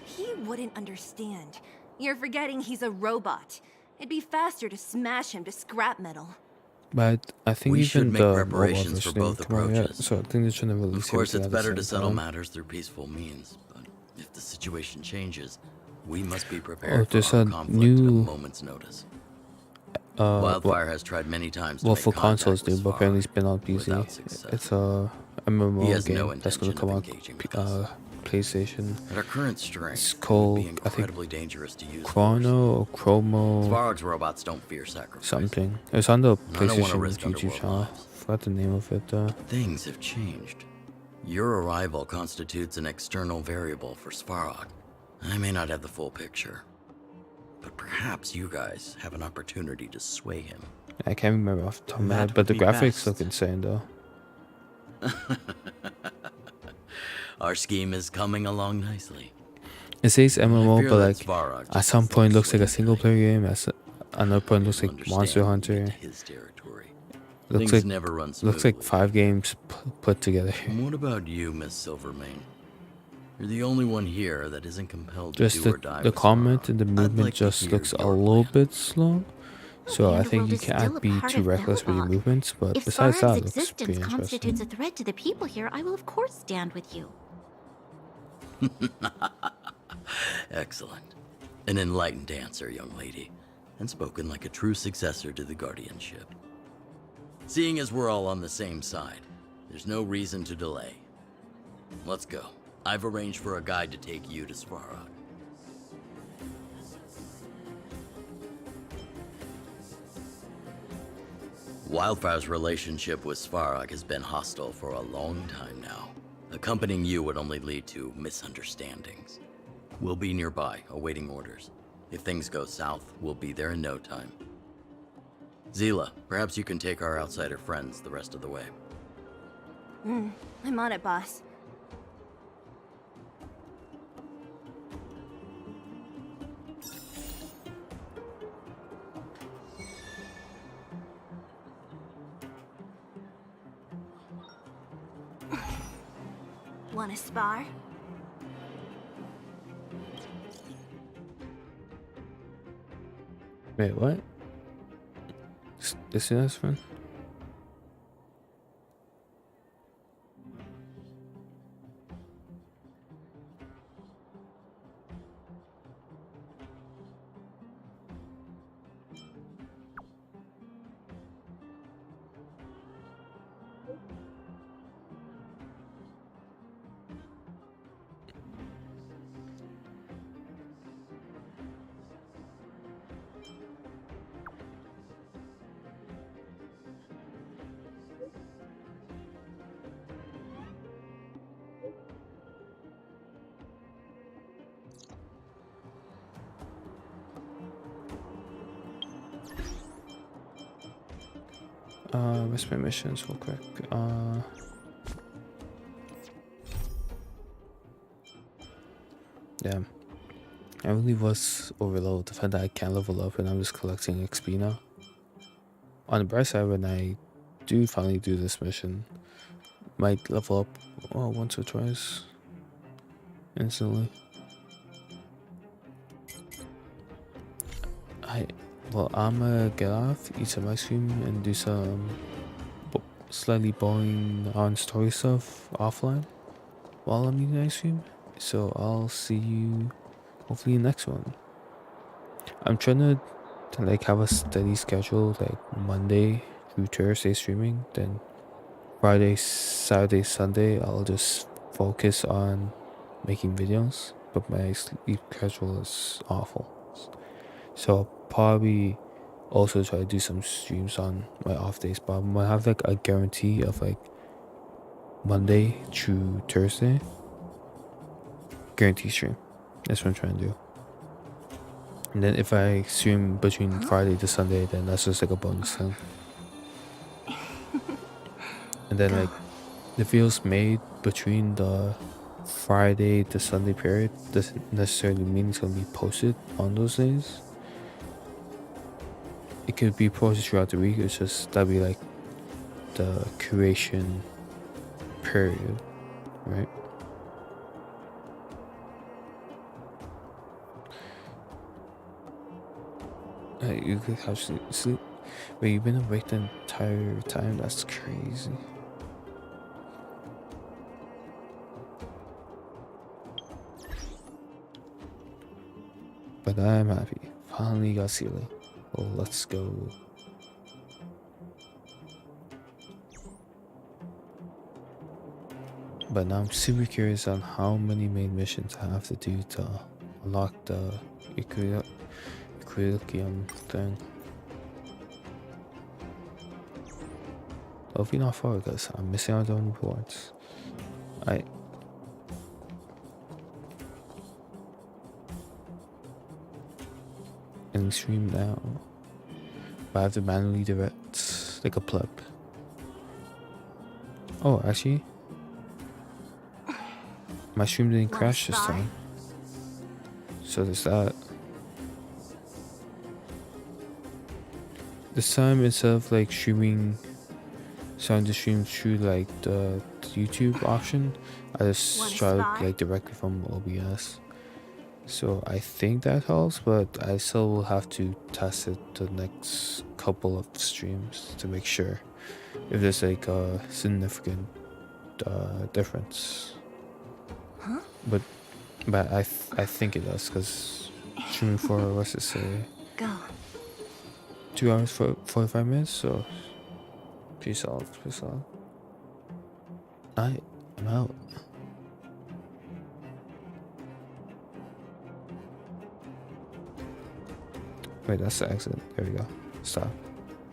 He wouldn't understand. You're forgetting he's a robot. It'd be faster to smash him to scrap metal. But I think We should even make the preparations for mobile version both didn't come out yet, approaches. so I think they shouldn't have released Of course, it's everything at the better to same settle time. matters through peaceful means, but if the situation changes, we must be Oh, prepared there's for a our conflict new at a moment's notice. Wildfire has tried many times to well, make for contact consoles, with dude, but apparently it's Svarog been out busy. without success. It's a He MMO has no game that's gonna intention come of out engaging with us. PlayStation. At our current strength, It's it would called, be I think, incredibly dangerous to use Chrono or Chromo Svarog's robots don't fear sacrifice. something. It's on the And I don't want to PlayStation risk YouTube Underworld channel. lives. Forgot the name of it. Things have changed. Your arrival constitutes an external variable for Svarog. I may not have the full picture, but perhaps you guys have an opportunity to sway him. I can't remember off the top of my That head, but the would be graphics best. look insane though. Our scheme is coming along nicely. It says I MMO, fear but that like Svarog at just some wants point to looks like a sway single tonight. player game. At another point looks You'll like understand Monster when we get Hunter. to his territory. Looks Things like never run looks like smoothly. 5 games put together. And what about you, Miss Silvermane? You're the only one here that isn't compelled to Just do or die the with comment Svarog. and the I'd movement like to just hear looks a your little plan. bit slow. So I think Underworld you is still can't a be part too of reckless with your Belobog. movements, but If besides Svarog's that, it looks existence pretty interesting. constitutes a threat to the people here, I will of course stand with you. Excellent. An enlightened answer, young lady, and spoken like a true successor to the guardianship. Seeing as we're all on the same side, there's no reason to delay. Let's go. I've arranged for a guide to take you to Svarog. Wildfire's relationship with Svarog has been hostile for a long time now. Accompanying you would only lead to misunderstandings. We'll be nearby, awaiting orders. If things go south, we'll be there in no time. Zila, perhaps you can take our outsider friends the rest of the way. I'm on it, boss. Want to spar? Wait, what? Is this one? What's my missions real quick? Damn. I really was overloaded. The fact that I can't level up and I'm just collecting XP now. On the bright side, when I do finally do this mission, might level up once or twice instantly. I'm gonna get off, eat some ice cream, and do some slightly boring on story stuff offline while I'm eating ice cream. So I'll see you hopefully next one. I'm trying to like have a steady schedule, like Monday through Thursday streaming, then Friday, Saturday, Sunday I'll just focus on making videos, but my sleep schedule is awful. So I'll probably also try to do some streams on my off days, but I'm gonna have like a guarantee of like Monday through Thursday guarantee stream. That's what I'm trying to do. And then if I stream between Friday to Sunday, then that's just like a bonus thing. And then like the videos made between the Friday to Sunday period doesn't necessarily mean it's gonna be posted on those days. It could be posted throughout the week. It's just that'd be like the creation period, right? You could actually sleep. Wait, you've been awake the entire time? That's crazy. But I'm happy. Finally got Sealy. Well, let's go. But now I'm super curious on how many main missions I have to do to unlock the Equilibrium thing. Hopefully not far because I'm missing out on rewards. And stream now. But I have to manually direct like a pleb. Oh, actually, my stream didn't crash this time. So there's that. This time, instead of like starting to stream through like the YouTube option, I just started like directly from OBS. So I think that helps, but I still will have to test it the next couple of streams to make sure if there's like a significant difference. Huh? But I think it does, because streaming for what's it say? Go. 2 hours for 45 minutes, so pretty solid, pretty solid. I'm out. Wait, that's the exit. There we go. Stop.